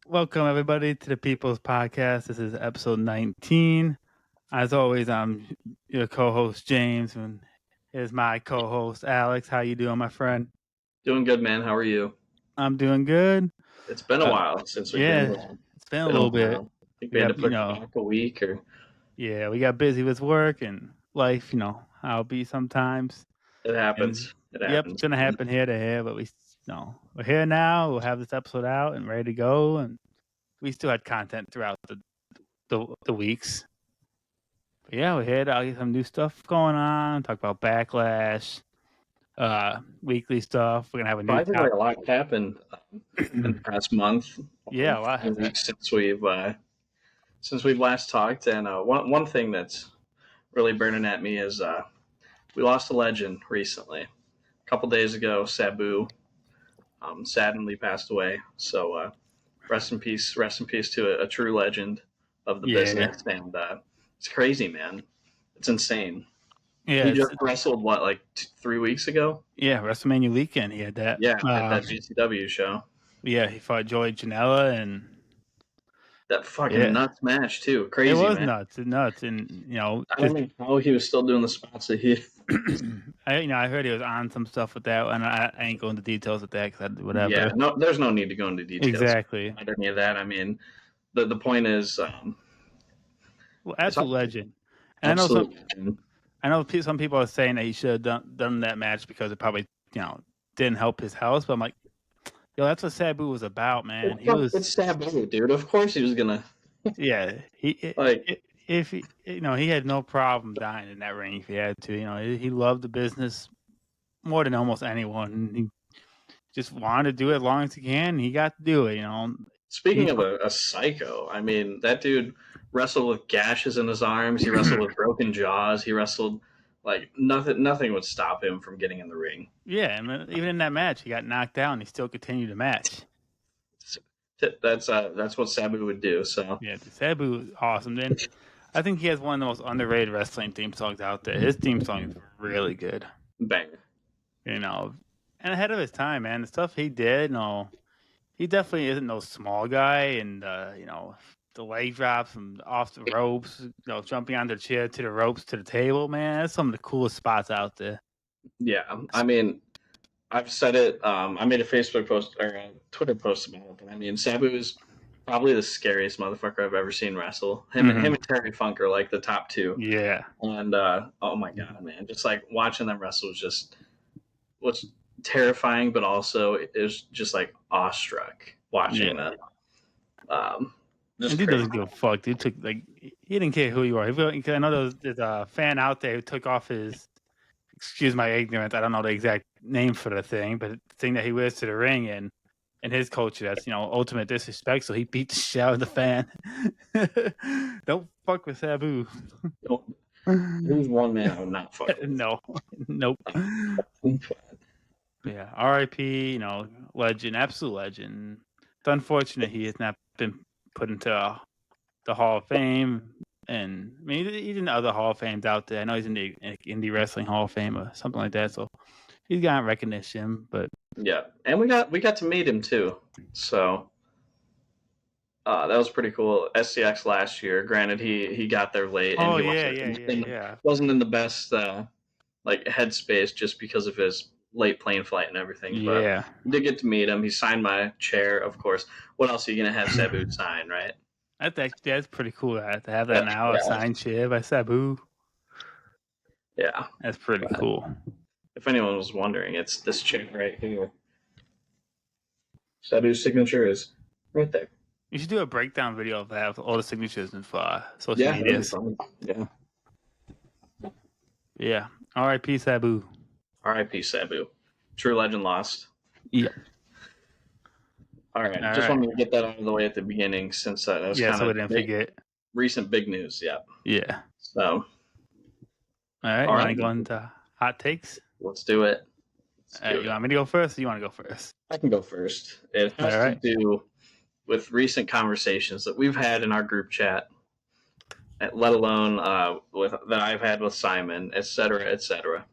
Welcome, everybody, to the People's Podcast. This is episode 19. As always, I'm your co-host, James, and here's my co-host, Alex. How you doing, my friend? Doing good, man. How are you? I'm doing good. It's been a while since we've been Yeah, here. it's been a Been a little bit. while. I think We we had to got, push it back a week or we got busy with work and life, how it be sometimes. it And, happens. It it's happens. going to happen here to here, but we're here now. We'll have this episode out and ready to go, and we still had content throughout the weeks. But yeah, we're here to get some new stuff going on. Talk about Backlash, weekly stuff. We're gonna have a new I think like a lot happened in the past month. Yeah, a lot few has weeks since we've last talked. And one thing that's really burning at me is we lost a legend recently. A couple days ago, Sabu sadly passed away. So rest in peace to a true legend of the business. And it's crazy, man. It's insane. Yeah, he just wrestled like 3 weeks ago. Yeah, WrestleMania weekend. He had that. Yeah, at that GCW show. Yeah, he fought Joey Janela and that fucking nuts match too. Crazy. It was man. nuts, and I don't know how he was still doing the spots that he. I heard he was on some stuff with that, and I ain't going into details with that because whatever. Yeah, no, there's no need to go into details. Exactly. About any of that. I mean, the point is. Well, absolute legend. And I know some people are saying that he should have done that match because it probably didn't help his house, but I'm like, yo, that's what Sabu was about, man. It's Sabu, dude. Of course he was gonna. Yeah, if he had no problem dying in that ring if he had to. He loved the business more than almost anyone. He just wanted to do it as long as he can. He got to do it. Speaking of a psycho, I mean, that dude wrestled with gashes in his arms. He wrestled with broken jaws. He wrestled like nothing would stop him from getting in the ring. Yeah, I mean, even in that match, he got knocked down. And he still continued to match. That's what Sabu would do. So yeah, Sabu is awesome. Then I think he has one of the most underrated wrestling theme songs out there. His theme song is really good. Banger. And ahead of his time, man. The stuff he did, he definitely isn't no small guy. And the leg drops from off the ropes, jumping onto the chair to the ropes to the table, man. That's some of the coolest spots out there. Yeah, I mean, I've said it. I made a Facebook post or a Twitter post about it, but I mean, Sabu is probably the scariest motherfucker I've ever seen wrestle. Him and Terry Funk are like the top two. Yeah. And oh my god, man, just like watching them wrestle was terrifying, but also it was just like awestruck watching that. And he doesn't give a fuck. He didn't care who you are. I know there's a fan out there who took off his, excuse my ignorance, I don't know the exact name for the thing, but the thing that he wears to the ring and his culture, that's ultimate disrespect. So he beat the shit out of the fan. Don't fuck with Sabu. Who's one man I would not fuck with? No, nope. Yeah, R.I.P. Legend, absolute legend. It's unfortunate he has not been put into the Hall of Fame, and I mean he's in other Hall of Fames out there. I know he's in the Indie Wrestling Hall of Fame or something like that, so he's got recognition. But yeah, and we got to meet him too, so that was pretty cool. SCX last year, granted he got there late. And he wasn't in the best like headspace just because of his late plane flight and everything. Yeah. But did get to meet him. He signed my chair, of course. What else are you gonna have Sabu sign, right? That's pretty cool to have that now, a signed chair by Sabu. Yeah. That's pretty cool. If anyone was wondering, it's this chair right here. Sabu's signature is right there. You should do a breakdown video of that with all the signatures and for social media. Yeah. Yeah. R.I.P. Sabu. R.I.P. Sabu. True legend lost. Yeah. All right. Just wanted to get that out of the way at the beginning since that was kind so we didn't forget. Recent big news. Yeah. Yeah. So. All right. You want to go into hot takes? Let's do it. You want me to go first or you want to go first? I can go first. It has to do with recent conversations that we've had in our group chat, let alone that I've had with Simon, et cetera, et cetera.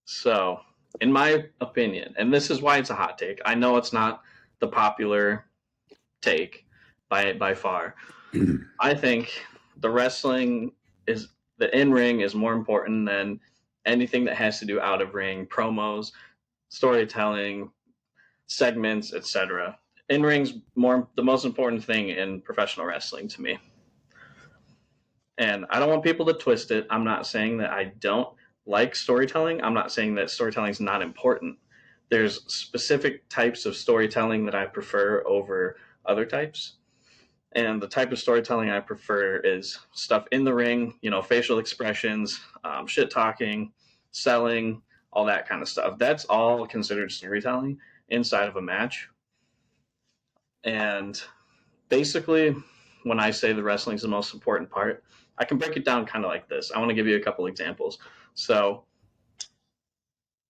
So, in my opinion, and this is why it's a hot take, I know it's not the popular take by far. I think the wrestling is the in ring is more important than anything that has to do out of ring, promos, storytelling, segments, etc. In ring's more the most important thing in professional wrestling to me. And I don't want people to twist it. I'm not saying that I don't like storytelling. I'm not saying that storytelling is not important. There's specific types of storytelling that I prefer over other types. And the type of storytelling I prefer is stuff in the ring, facial expressions, shit talking, selling, all that kind of stuff. That's all considered storytelling inside of a match. And basically, when I say the wrestling is the most important part, I can break it down kind of like this. I want to give you a couple examples. So,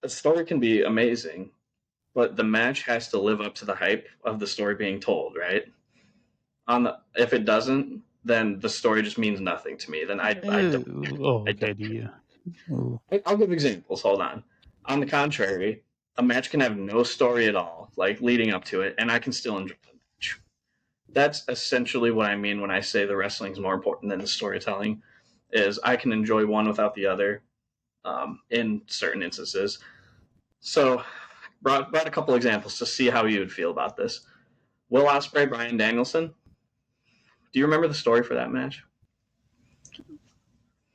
a story can be amazing, but the match has to live up to the hype of the story being told, right? If it doesn't, then the story just means nothing to me. Then I don't. Okay. I'll give examples. Hold on. On the contrary, a match can have no story at all, like leading up to it, and I can still enjoy the match. That's essentially what I mean when I say the wrestling is more important than the storytelling. Is I can enjoy one without the other, in certain instances. So, brought a couple examples to see how you would feel about this. Will Ospreay, Bryan Danielson. Do you remember the story for that match?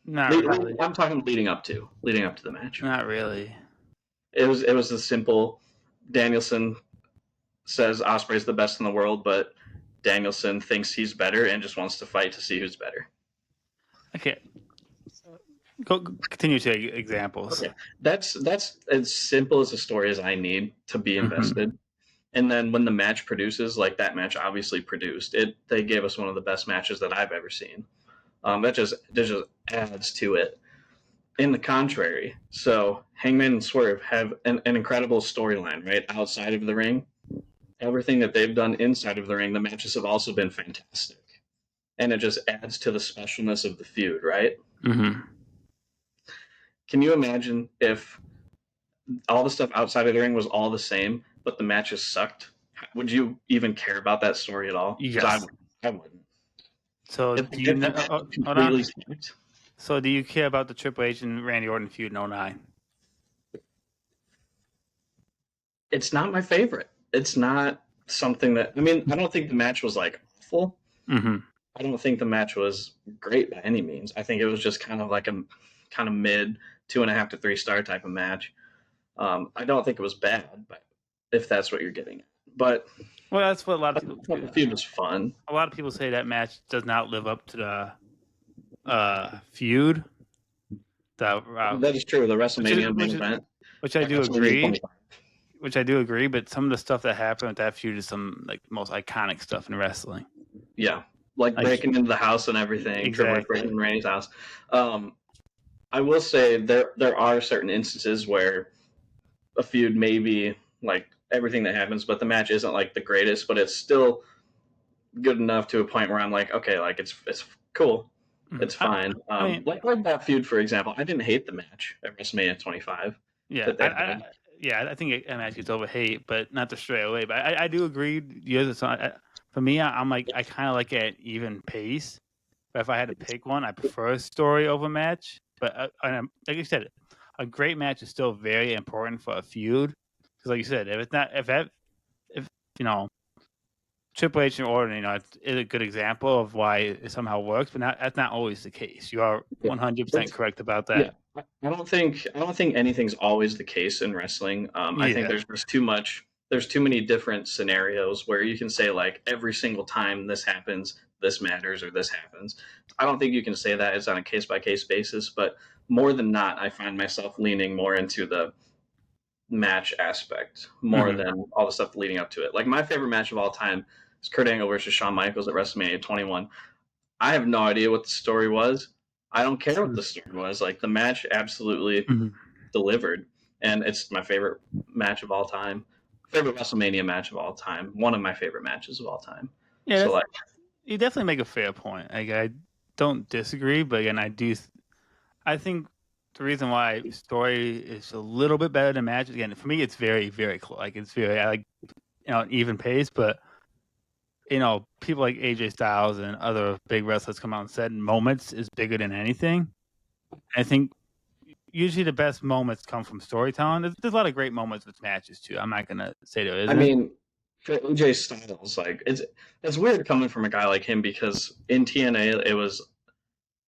Not really. I'm talking leading up to the match. Not really. It was a simple. Danielson says Ospreay's the best in the world, but Danielson thinks he's better and just wants to fight to see who's better. Okay. Continue to examples. Okay. That's as simple as a story as I need to be invested. Mm-hmm. And then when the match produces, like that match obviously produced it, they gave us one of the best matches that I've ever seen. That just adds to it. In the contrary, so Hangman and Swerve have an incredible storyline, right? Outside of the ring, everything that they've done inside of the ring, the matches have also been fantastic. And it just adds to the specialness of the feud, right? Mm-hmm. Can you imagine if all the stuff outside of the ring was all the same, but the matches sucked? Would you even care about that story at all? Yes. I wouldn't. So So do you care about the Triple H and Randy Orton feud in 09? It's not my favorite. It's not something that... I mean, I don't think the match was, like, awful. Mm-hmm. I don't think the match was great by any means. I think it was just kind of like a kind of mid 2.5 to 3 star type of match. I don't think it was bad, but if that's what you're getting at. But well, that's what a lot of people do. The feud was fun. A lot of people say that match does not live up to the feud. That is true. The WrestleMania main event, which I do agree. Which I do agree, but some of the stuff that happened with that feud is some like most iconic stuff in wrestling. Yeah, like breaking into the house and everything. Exactly. Breaking into Randy's house. I will say there are certain instances where a feud may be like everything that happens, but the match isn't like the greatest, but it's still good enough to a point where I'm like, okay, like it's cool. It's fine. Like that feud, for example, I didn't hate the match at WrestleMania 25. Yeah, I think a match gets over hate, but not to stray away. But I do agree. For me, I'm like I kind of like it at even pace. But if I had to pick one, I prefer a story over match. But like you said, a great match is still very important for a feud. Because like you said, if Triple H and Orton, it's a good example of why it somehow works, but that's not always the case. You are 100% correct about that. Yeah, I don't think anything's always the case in wrestling. I think there's too much. There's too many different scenarios where you can say like every single time this happens, this matters or this happens. I don't think you can say that. It's on a case by case basis, but more than not, I find myself leaning more into the match aspect more than all the stuff leading up to it. Like my favorite match of all time is Kurt Angle versus Shawn Michaels at WrestleMania 21. I have no idea what the story was. I don't care what the story was. Like the match absolutely delivered, and it's my favorite match of all time. Favorite WrestleMania match of all time. One of my favorite matches of all time. Yeah, so you definitely make a fair point. Like I don't disagree, but again, I think the reason why story is a little bit better than match, again, for me, it's very, very close. Like it's very, even pace, but people like AJ Styles and other big wrestlers come out and said moments is bigger than anything. I think usually the best moments come from storytelling. There's a lot of great moments with matches too. I'm not gonna say there isn't. I mean, for AJ Styles, like it's weird coming from a guy like him because in TNA it was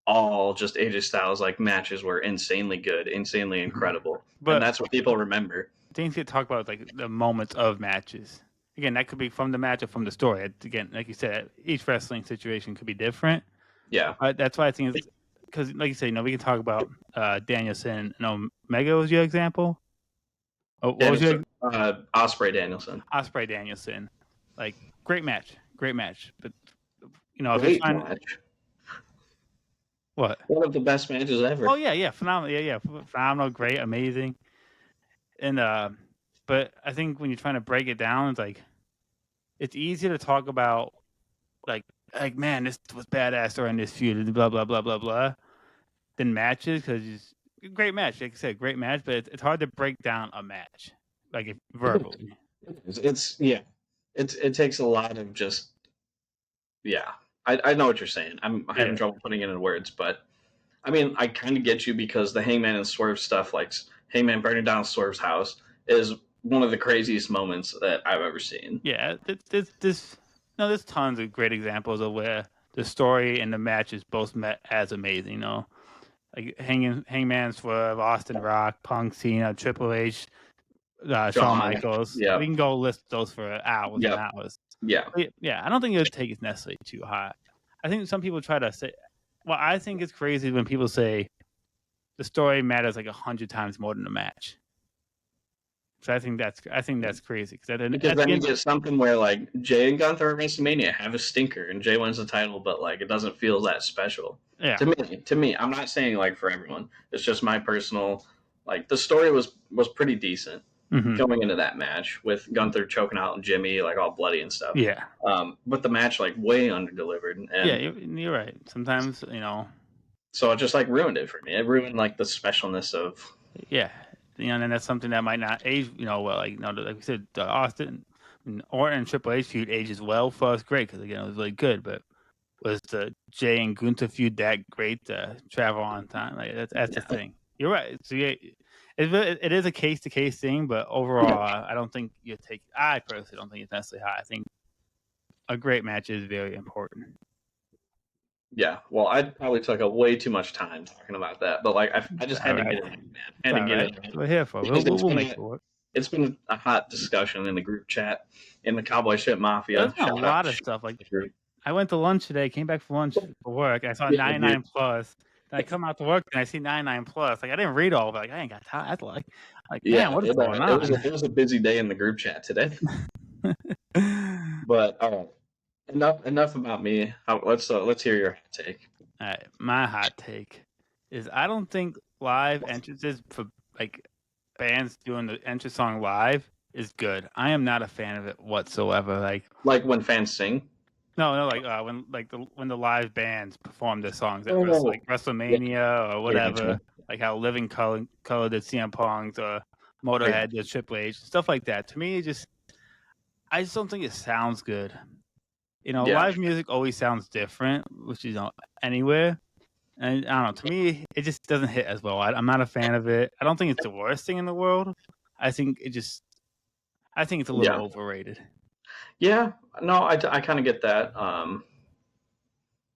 all just AJ Styles like matches were insanely good, insanely incredible, and But that's what people remember. things get talked about like the moments of matches. Again, that could be from the match or from the story. Again, like you said, each wrestling situation could be different. Yeah, That's why I think it's because, like you say, we can talk about Danielson and Omega was your example. Oh, what was your Osprey Danielson? Osprey Danielson, like great match. But if Great you're trying, match. what? One of the best matches ever. Oh yeah, phenomenal, phenomenal, great, amazing, and but I think when you're trying to break it down, it's like it's easier to talk about like man, this was badass during this feud, blah blah blah blah blah, than matches because great match, like I said, great match, but it's hard to break down a match like verbally. It takes a lot of just I know what you're saying. I'm having trouble putting it in words, but I mean I kind of get you because the Hangman and Swerve stuff, like Hangman burning down Swerve's house, is one of the craziest moments that I've ever seen. Yeah, there's tons of great examples of where the story and the matches both met as amazing. Like Hangman Swerve, Austin Rock, Punk, Cena, Triple H, Shawn Michaels. Yeah. We can go list those for hours and hours. Yeah. I don't think it would take it necessarily too high. I think some people try to say, well, I think it's crazy when people say the story matters like 100 times more than the match. So I think that's crazy because then you get something where like Jay and Gunther at WrestleMania have a stinker and Jay wins the title, but like it doesn't feel that special. Yeah. To me, I'm not saying like for everyone. It's just my personal like the story was pretty decent going into that match with Gunther choking out and Jimmy like all bloody and stuff. Yeah. But the match like way underdelivered. And yeah, you're right. Sometimes So it just like ruined it for me. It ruined like the specialness of. Yeah. And that's something that might not age, well. Like we said, the Austin Orton and Triple H feud ages well for us, great because again it was really good. But was the Jay and Gunther feud that great to travel on time? Like that's the thing. You're right. So it is a case to case thing, but overall, I don't think you take. I personally don't think it's necessarily high. I think a great match is very important. Yeah, well, I probably took up way too much time talking about that, but like I just had to get it, man. I had to get it. We're here for it. We'll make it work. It's been a hot discussion in the group chat in the Cowboy Shit Mafia. There's a lot of stuff. Like I went to lunch today, came back for lunch for work. I saw 99 plus. Then I come out to work and I see 99 plus. Like I didn't read all of it. Like I ain't got time. Like man, what is going on? It was a busy day in the group chat today. But all right. Enough about me. Let's hear your hot take. All right, my hot take is I don't think live entrances for like bands doing the entrance song live is good. I am not a fan of it whatsoever. Like when fans sing. No, when the live bands perform their songs at like WrestleMania or whatever. Like how Living Color did CM Punk's or Motorhead did Triple H, stuff like that. To me, I just don't think it sounds good. Live music always sounds different, which is anywhere. And I don't know. To me, it just doesn't hit as well. I'm not a fan of it. I don't think it's the worst thing in the world. I think it's a little overrated. Yeah, no, I kind of get that.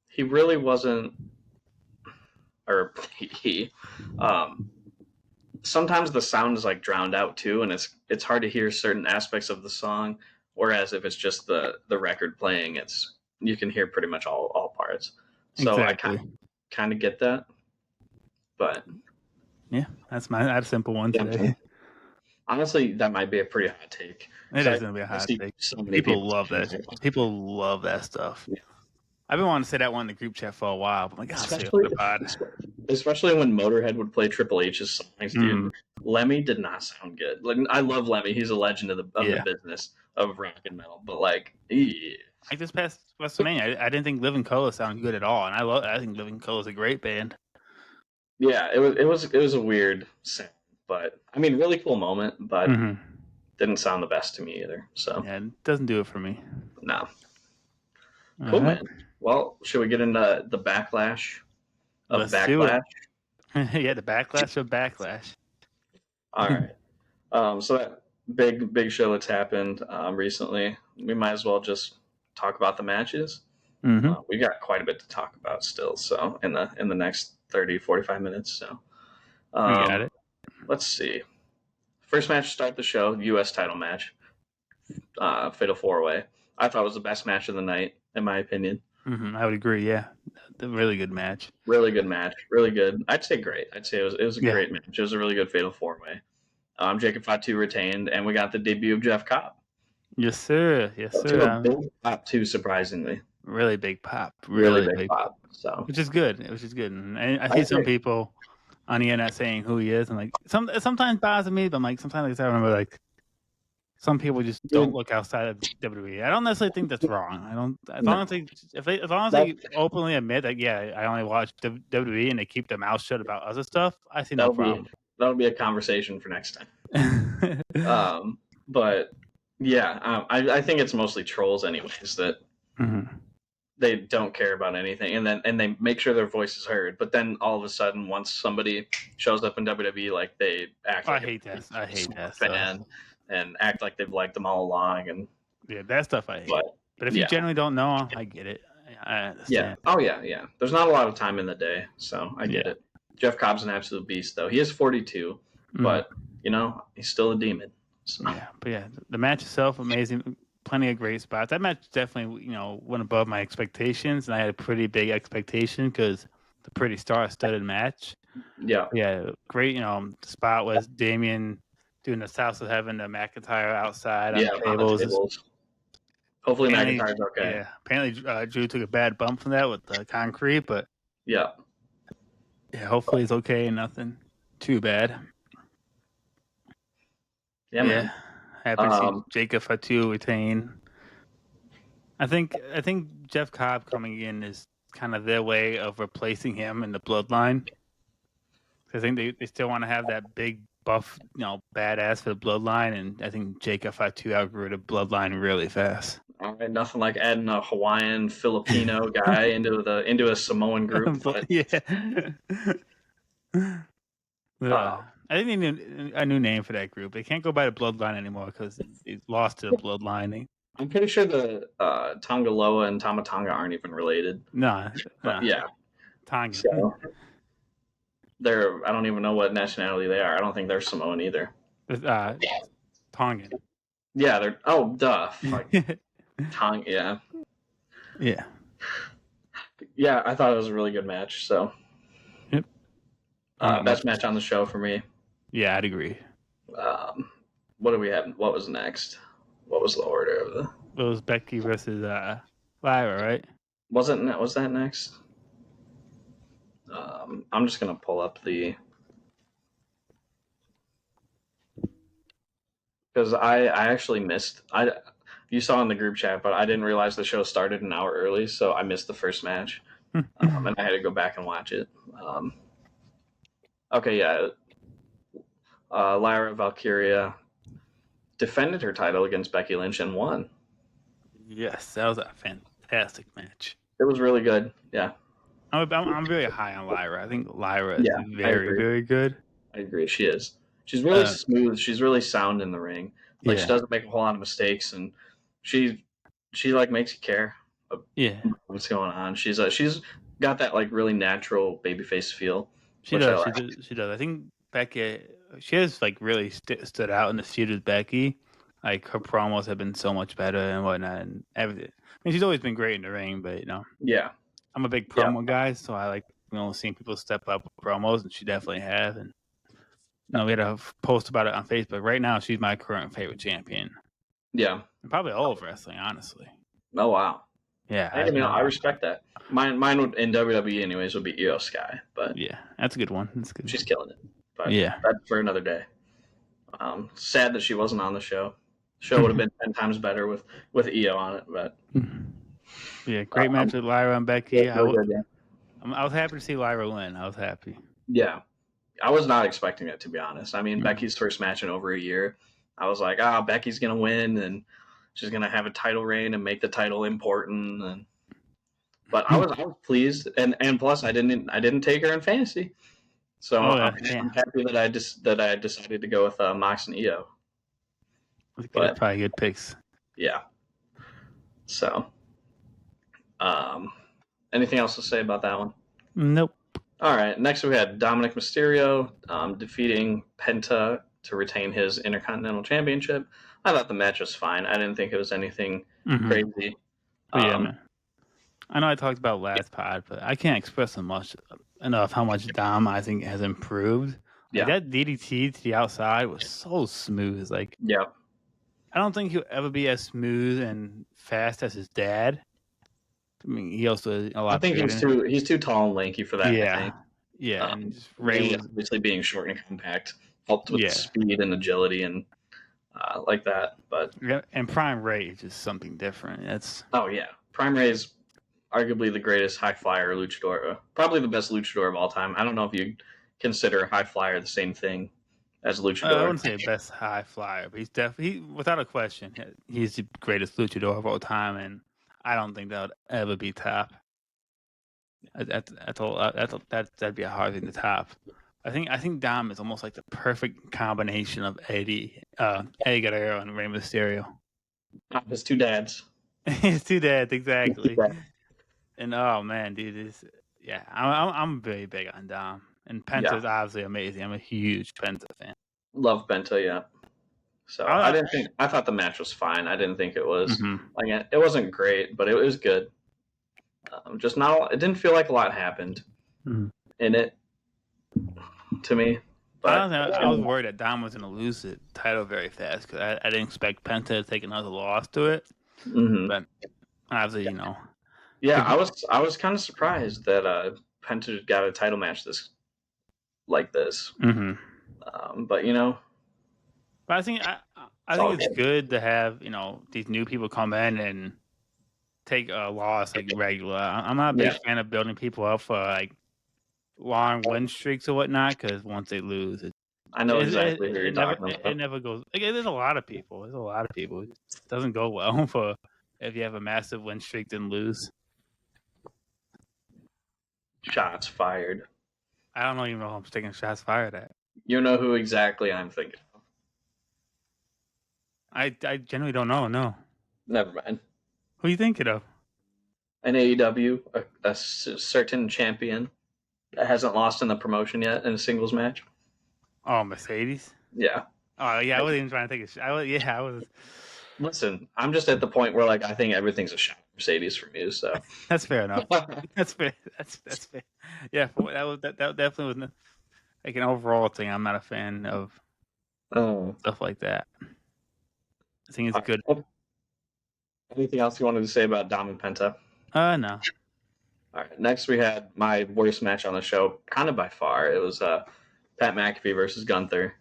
He really wasn't, or he. Sometimes the sound is like drowned out too, and it's hard to hear certain aspects of the song. Whereas if it's just the record playing, you can hear pretty much all parts. So exactly. I kind of get that. But yeah, that's a simple one today. Honestly, that might be a pretty hot take. It is going to be a hot take. So many people love that. People love that stuff. Yeah. I've been wanting to say that one in the group chat for a while, but especially when Motorhead would play Triple H's songs, dude. Lemmy did not sound good. Like I love Lemmy; he's a legend of the business of rock and metal. But like this past WrestleMania, I didn't think Living Colour sounded good at all, and I think Living Colour is a great band. Yeah, it was a weird sound, but I mean, really cool moment, but didn't sound the best to me either. So yeah, it doesn't do it for me. No. Cool, man. Well, should we get into the backlash of Let's Backlash? do it. Yeah, the backlash of Backlash. All right. So that big show that's happened recently, we might as well just talk about the matches. Mm-hmm. We got quite a bit to talk about still, so in the next 30, 45 minutes. So We got it. let's see. First match to start the show, U.S. title match, Fatal 4-Way. I thought it was the best match of the night, in my opinion. Mm-hmm. I would agree. Yeah, a really good match. Really good match. Really good. I'd say great. I'd say it was a great match. It was a really good Fatal 4-Way. Jacob Fatu retained, and we got the debut of Jeff Cobb. Yes, sir. Yes, sir. To a big pop too, surprisingly. Really big pop. Really big pop. So, which is good. And I see some people on the internet saying who he is, and like sometimes bothers me, but like sometimes I remember like some people just don't look outside of WWE. I don't necessarily think that's wrong. I don't. As long as they openly admit that, yeah, I only watch WWE and they keep their mouth shut about other stuff, I see no problem. That'll be a conversation for next time. But yeah, I think it's mostly trolls, anyways, that they don't care about anything, and they make sure their voice is heard. But then all of a sudden, once somebody shows up in WWE, like they act like I hate that fan. And act like they've liked them all along, and yeah, that stuff I hate. But if you generally don't know, I get it. I understand. Yeah. There's not a lot of time in the day, so I get it. Jeff Cobb's an absolute beast, though. He is 42, but he's still a demon. So. Yeah, but the match itself amazing. Plenty of great spots. That match definitely went above my expectations, and I had a pretty big expectation because the pretty star-studded match. Yeah, great. The spot was Damien doing the South of Heaven to McIntyre outside on the tables. Hopefully McIntyre's okay. Yeah, apparently Drew took a bad bump from that with the concrete, but yeah, hopefully he's okay and nothing too bad. Yeah, man. Happy to see Jacob Fatu retain. I think Jeff Cobb coming in is kind of their way of replacing him in the Bloodline. I think they still want to have that big buff, badass for the Bloodline, and I think Jacob Fatu outgrew the Bloodline really fast. All right, nothing like adding a Hawaiian Filipino guy into a Samoan group. But... I think they need a new name for that group. They can't go by the Bloodline anymore because it's lost to the Bloodline. I'm pretty sure the Tongaloa and Tamatonga aren't even related. No. Yeah. Tonga. So, I don't even know what nationality they are. I don't think they're Samoan either. Tongan. Yeah, they're... Oh, duh. Tonga, yeah. Yeah. Yeah, I thought it was a really good match, so... Yep. Best match on the show for me. Yeah, I'd agree. What do we have? What was next? What was the order of the... It was Becky versus Lyra, right? Was that next? I'm just going to pull up the... Because I actually missed... You saw in the group chat, but I didn't realize the show started an hour early, so I missed the first match. And I had to go back and watch it. Okay, yeah. Lyra Valkyria defended her title against Becky Lynch and won. Yes, that was a fantastic match. It was really good, yeah. I'm very high on Lyra. I think Lyra is very, very good. I agree, she is. She's really smooth. She's really sound in the ring. She doesn't make a whole lot of mistakes, and she like makes you care. What's going on? She's got that like really natural babyface feel. She does. She does. I think Becky. She has like really stood out in the feud with Becky. Like her promos have been so much better and whatnot, and everything. I mean, she's always been great in the ring, but yeah, I'm a big promo guy, so I like seeing people step up with promos, and she definitely have. And we had a post about it on Facebook. Right now, she's my current favorite champion. Yeah, and probably all of wrestling, honestly. Oh wow. Yeah, I respect that. Mine would in WWE anyways would be Io Sky, but yeah, that's a good one. That's good. She's killing it. But that's for another day. Sad that she wasn't on the show. The show would have been 10 times better with Io on it, but yeah, great match with Lyra and Becky. Yeah, I was happy to see Lyra win. I was happy. Yeah, I was not expecting it, to be honest. I mean, Becky's first match in over a year. I was like, Becky's gonna win and she's gonna have a title reign and make the title important. And But I was pleased, and plus I didn't take her in fantasy, so I'm happy that I decided to go with Mox and Io. But probably good picks. Yeah. So, anything else to say about that one? Nope. All right. Next, we had Dominic Mysterio defeating Penta to retain his Intercontinental Championship. I thought the match was fine. I didn't think it was anything crazy. Yeah, man. I know I talked about last pod, but I can't express enough how much Dom I think has improved. Like, that DDT to the outside was so smooth. Like, yeah, I don't think he'll ever be as smooth and fast as his dad. I mean, he also is a lot. I think he's too tall and lanky for that. Yeah, I think. Yeah, and just Ray was obviously being short and compact helped with speed and agility and like that. But and Prime Ray is just something different. Prime Ray is arguably the greatest high flyer luchador, probably the best luchador of all time. I don't know if you consider high flyer the same thing as luchador. I wouldn't say best high flyer, but he's definitely, without a question, he's the greatest luchador of all time, and I don't think that would ever be top. That'd be a hard thing to top. I think Dom is almost like the perfect combination of Eddie Guerrero and Rey Mysterio. His two dads. His two dads, exactly. And oh man, dude, I'm very big on Dom. And Penta's obviously amazing. I'm a huge Penta fan. Love Penta, yeah. So I thought the match was fine. I didn't think it was it wasn't great, but it was good. It didn't feel like a lot happened in it to me. But I was worried that Dom was going to lose the title very fast because I didn't expect Penta to take another loss to it. But obviously, Yeah, I was kind of surprised that Penta got a title match like this. But but I think it's good to have these new people come in and take a loss like regular. I'm not a big fan of building people up for like long win streaks or whatnot because once they lose, I know exactly who you're talking about. It never goes. Like, there's a lot of people. It doesn't go well for if you have a massive win streak then lose. Shots fired. I don't even know who I'm taking shots fired at. You know who exactly I'm thinking of. I generally don't know. No. Never mind. Who are you thinking of? An AEW, a certain champion that hasn't lost in the promotion yet in a singles match. Oh, Mercedes? Yeah. Oh, yeah, I wasn't even trying to take a shot. I was. Listen, I'm just at the point where I think everything's a shot Mercedes from you, so. That's fair enough. That's fair. That's fair. Yeah, that definitely was like an overall thing. I'm not a fan of stuff like that. I think it's good. Anything else you wanted to say about Dom and Penta? No. All right. Next, we had my worst match on the show, kind of by far. It was Pat McAfee versus Gunther.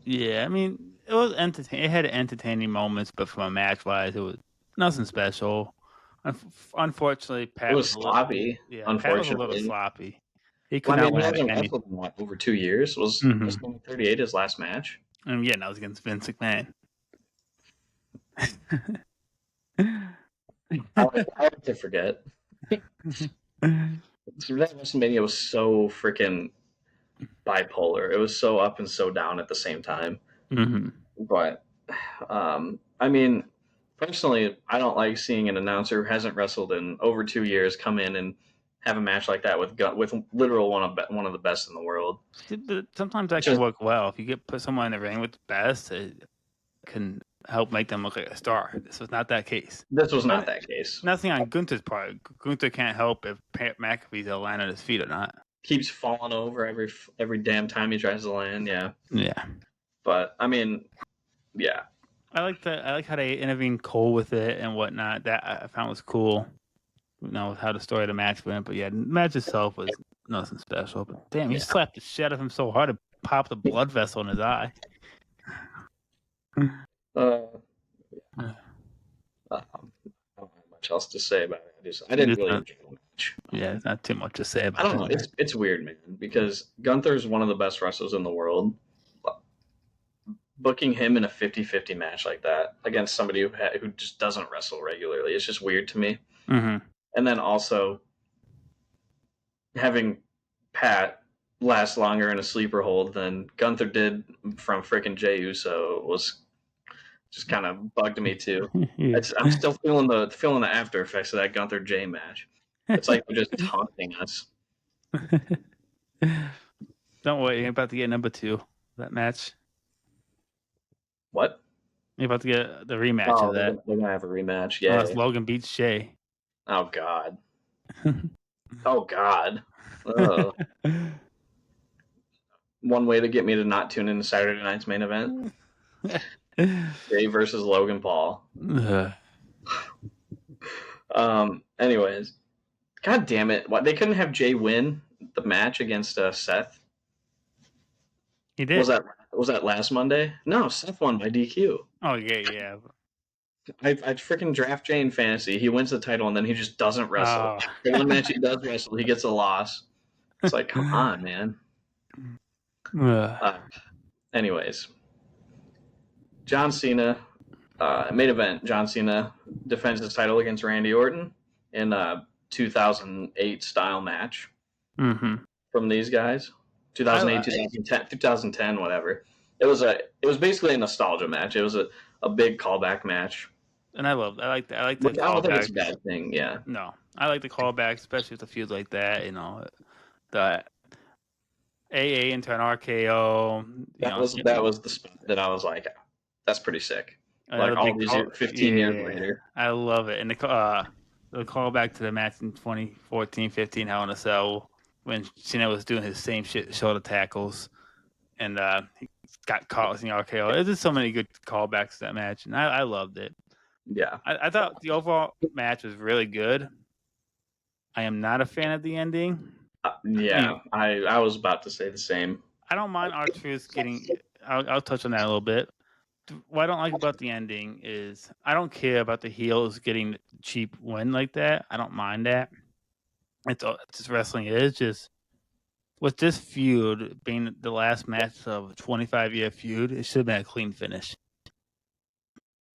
Yeah, I mean, it was entertaining. It had entertaining moments, but from a match wise, it was nothing special. Unfortunately, Pat was sloppy. Unfortunately, Pat was a little sloppy. He could not win. He hasn't wrestled in over 2 years. Was 38 his last match? Yeah, that was against Vince McMahon. I like to forget. That WrestleMania was so freaking bipolar. It was so up and so down at the same time. But I mean, personally, I don't like seeing an announcer who hasn't wrestled in over 2 years come in and have a match like that with literal one of the best in the world. But sometimes that can work well. If you put someone in the ring with the best, it can help make them look like a star. This was not that case. This was not that case. Nothing on Gunther's part. Gunther can't help if Pat McAfee's able to land on his feet or not. Keeps falling over every damn time he tries to land. Yeah. Yeah. But I mean, yeah. I like how they intervened Cole with it and whatnot. That I found was cool. How the story of the match went. But yeah, the match itself was nothing special. But damn, he slapped the shit out of him so hard it popped a blood vessel in his eye. I don't have much else to say about it. I didn't really enjoy the match. Yeah, it's not too much to say about it. I don't know. It's weird, man, because Gunther's one of the best wrestlers in the world. Booking him in a 50-50 match like that against somebody who just doesn't wrestle regularly, it's just weird to me. And then also having Pat last longer in a sleeper hold than Gunther did from freaking Jey Uso was just kind of bugged me too. I'm still feeling the after effects of that Gunther Jey match. It's like they're just taunting us. Don't worry, you're about to get number 2 that match. What? You're about to get the rematch of that. They're gonna have a rematch. Yeah. Unless Logan beats Jey. Oh God. Oh God. Ugh. One way to get me to not tune into Saturday night's main event. Jey versus Logan Paul. Anyways, God damn it! What, they couldn't have Jey win the match against Seth? He did. Was that last Monday? No, Seth won by DQ. Oh yeah. I freaking draft Jey in fantasy. He wins the title and then he just doesn't wrestle. The one match he does wrestle, he gets a loss. It's like, come on, man. Anyways, John Cena, main event. John Cena defends his title against Randy Orton in a 2008 style match from these guys. 2008, 2010, whatever. It was basically a nostalgia match. It was a big callback match. And I like that. I like the callback. I don't think it's a bad thing. Yeah. No, I like the callback, especially with a feud like that. The AA into an RKO. That was the spot that I was like, that's pretty sick. Like all these 15 years later. I love it. And the callback to the match in 2014-15 Hell in a Cell when Cena was doing his same shit, shoulder tackles, and he got caught in the RKO. There's just so many good callbacks to that match, and I loved it. Yeah. I thought the overall match was really good. I am not a fan of the ending. I was about to say the same. I don't mind R-Truth getting. I'll touch on that a little bit. What I don't like about the ending is I don't care about the heels getting cheap win like that. I don't mind that. It's just wrestling. It is just with this feud being the last match of a 25-year feud, it should have been a clean finish.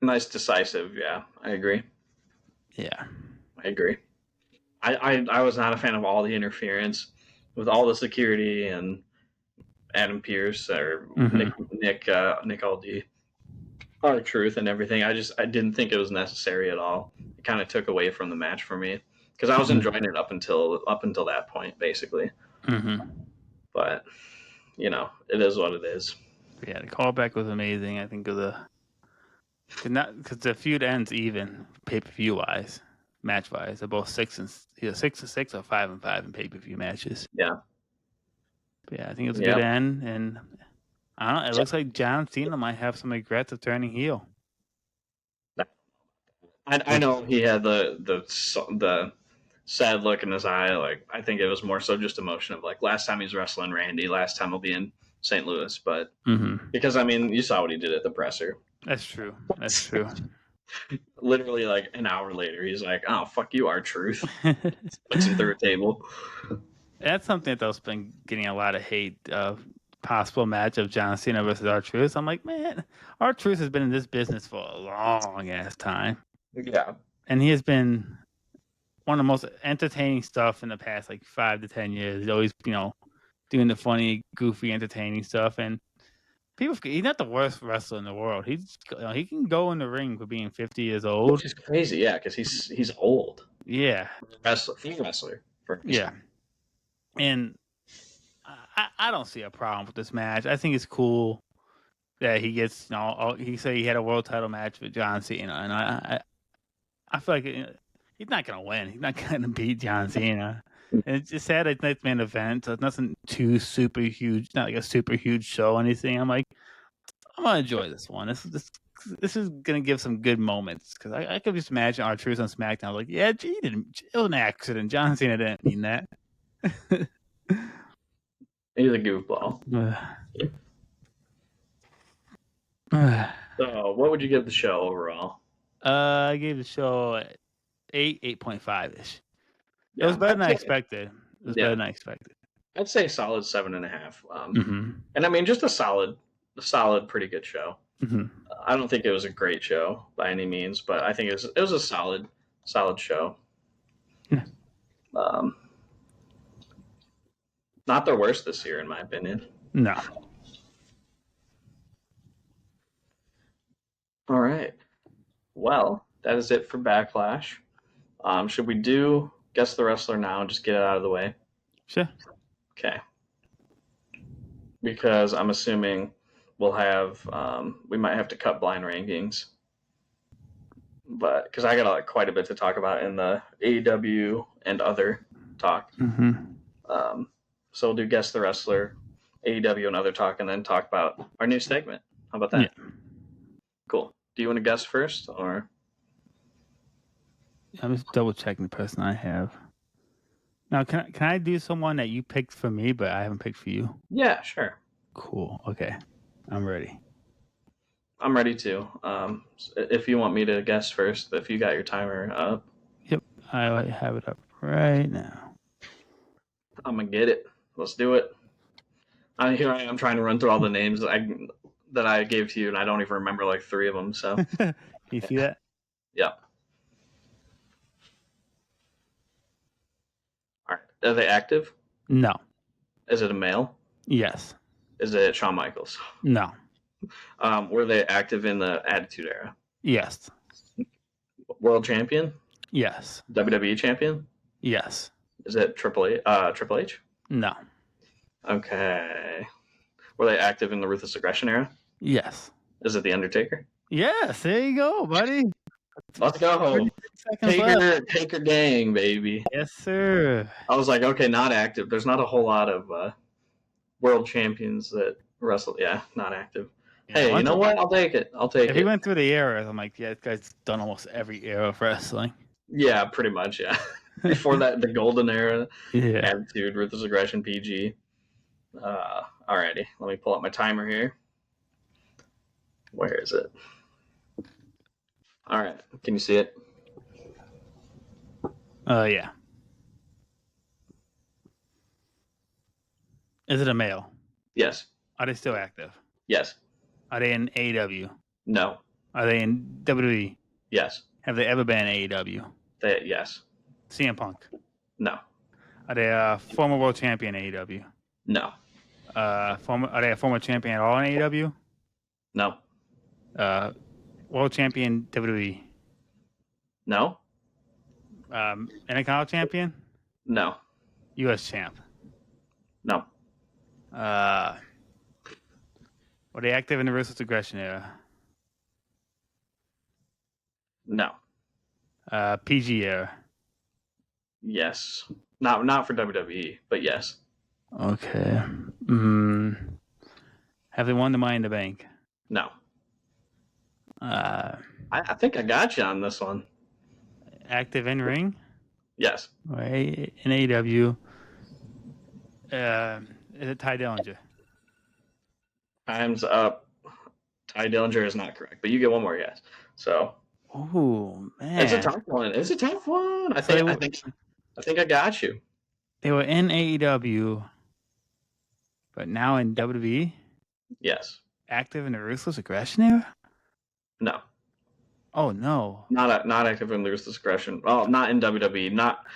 Nice, decisive. Yeah, I agree. Yeah, I agree. I was not a fan of all the interference with all the security and Adam Pearce or Nick Aldie, R-Truth and everything. I didn't think it was necessary at all. It kind of took away from the match for me because I was enjoying it up until that point, basically. But it is what it is. Yeah, the callback was amazing. I think because the feud ends even pay-per-view wise. Match wise, they're both 6-6 or 5-5 in pay-per-view matches. Yeah. But yeah, I think it was a good end, and I don't know. It looks like John Cena might have some regrets of turning heel. I know he had the sad look in his eye. Like I think it was more so just emotion of like last time he's wrestling Randy, last time he'll be in St. Louis, but because I mean you saw what he did at the presser. That's true. Literally, like an hour later, he's like, "Oh, fuck you, R-Truth." Puts him through a table. That's something that's been getting a lot of hate. Possible match of John Cena versus R-Truth. I'm like, man, R-Truth has been in this business for a long ass time. Yeah, and he has been one of the most entertaining stuff in the past like 5 to 10 years. He's always, doing the funny, goofy, entertaining stuff, and he's not the worst wrestler in the world. He can go in the ring for being 50 years old. Which is crazy, yeah, because he's old. Yeah, wrestler. Yeah, and I don't see a problem with this match. I think it's cool that he gets. He said he had a world title match with John Cena, and I feel like he's not gonna win. He's not gonna beat John Cena. And it's just sad it's night's main event, so it's nothing too super huge, not like a super huge show or anything. I'm like, I'm gonna enjoy this one. This is gonna give some good moments because I could just imagine R-Truth on SmackDown like, yeah, gee, it was an accident. John Cena didn't mean that. He's a goofball. So, what would you give the show overall? I gave the show 8.5 ish. It was better than I expected. I'd say a solid 7.5. And I mean, just a solid, pretty good show. I don't think it was a great show by any means, but I think it was a solid show. not their worst this year, in my opinion. No. All right. Well, that is it for Backlash. Should we do Guess the Wrestler now and just get it out of the way? Sure. Okay. Because I'm assuming we'll have, we might have to cut blind rankings. But because I got quite a bit to talk about in the AEW and other talk. Mm-hmm. So we'll do Guess the Wrestler, AEW and other talk, and then talk about our new segment. How about that? Yeah. Cool. Do you want to guess first, or? I'm just double checking the person I have. Now, can I do someone that you picked for me, but I haven't picked for you? Yeah, sure. Cool. Okay, I'm ready. I'm ready too. If you want me to guess first, if you got your timer up. Yep, I have it up right now. I'm gonna get it. Let's do it. Here I am trying to run through all the names that I gave to you, and I don't even remember like 3 of them. So. You see that? Yeah. All right. Are they active? No. Is it a male? Yes. Is it Shawn Michaels? No. Were they active in the Attitude Era? Yes. World champion? Yes. WWE champion? Yes. Is it Triple H? No. Okay. Were they active in the Ruthless Aggression Era? Yes. Is it The Undertaker? Yes. There you go, buddy. Let's go. Taker gang, baby. Yes, sir. I was like, okay, not active. There's not a whole lot of world champions that wrestle. Yeah, not active. Yeah, hey, you know what? I'll take it. If he went through the eras, I'm like, yeah, this guy's done almost every era of wrestling. Yeah, pretty much, yeah. Before that, the Golden Era, yeah. Attitude, Ruthless Aggression, PG. Alrighty, let me pull up my timer here. Where is it? All right, can you see it? Yeah. Is it a male? Yes. Are they still active? Yes. Are they in AEW? No. Are they in WWE? Yes. Have they ever been in AEW? Yes. CM Punk? No. Are they a former world champion in AEW? No. Are they a former champion at all in AEW? No. World champion WWE? No. Intercontinental champion? No. U.S. champ? No. Were they active in the Ruthless Aggression era? No. PG era? Yes. Not for WWE, but yes. Okay. Have they won the Money in the Bank? No. I think I got you on this one. Active in ring? Yes. Right. In AEW. Is it Ty Dillinger? Time's up. Ty Dillinger is not correct, but you get one more guess. So. Oh man, it's a tough one. I think I got you. They were in AEW, but now in WWE. Yes. Active in the Ruthless Aggression era? No. Oh no. Not active in the Ruthless Aggression. Oh, not in WWE. Not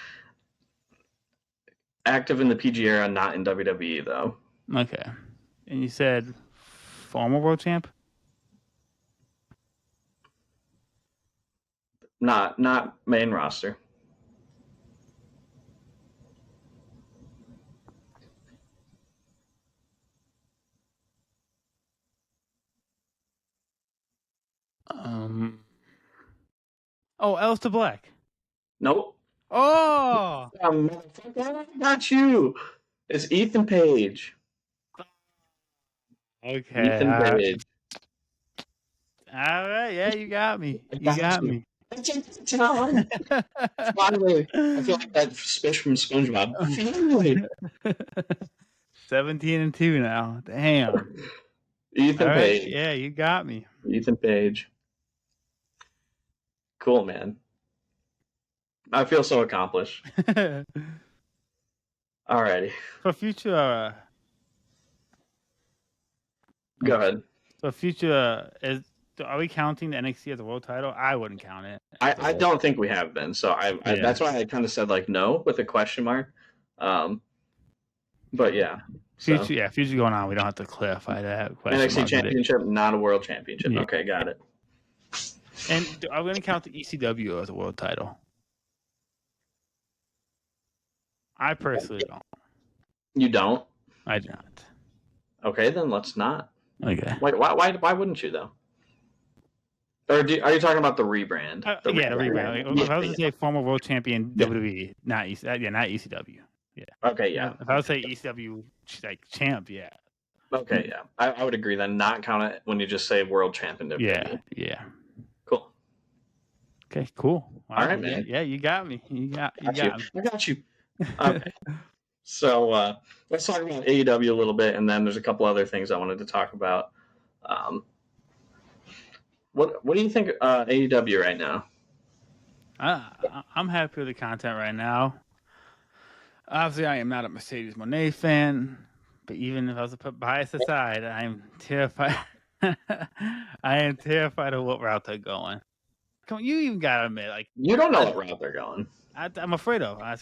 active in the PG era. Not in WWE though. Okay. And you said former world champ? Not main roster. Oh, Aleister Black. Nope. Oh, motherfucker! Not you. It's Ethan Page. Okay. Ethan Page. All right. Yeah, you got me. You got me. Finally, I feel like that fish from SpongeBob. Finally. 17-2 now. Damn. Ethan Page. Right. Yeah, you got me. Ethan Page. Cool, man. I feel so accomplished. Alrighty. For future. Go ahead. For future, are we counting the NXT as a world title? I wouldn't count it. I don't think we have been. So that's why I kind of said like no with a question mark. But yeah. So. Future going on. We don't have to clarify that question. NXT Championship, not a world championship. Yeah. Okay, got it. And I'm going to count the ECW as a world title. I personally don't. You don't? I do not. Okay, then let's not. Okay. Wait, why wouldn't you though? Or are you talking about the rebrand? The rebrand. If I was to say former world champion WWE, not ECW. Yeah. Okay, yeah. If I would say ECW like champ, yeah. Okay, yeah. I would agree then. Not count it when you just say world champion WWE. Yeah. Cool. Okay, cool. All right, man. Yeah, you got me. You got me. I got you. Okay. So let's talk about AEW a little bit, and then there's a couple other things I wanted to talk about. What do you think AEW right now? I'm happy with the content right now. Obviously, I am not a Mercedes Moné fan, but even if I was to put bias aside, I'm terrified. I am terrified of what route they're going. Come on, you even gotta admit, like you don't know what route they're going. I'm afraid of. I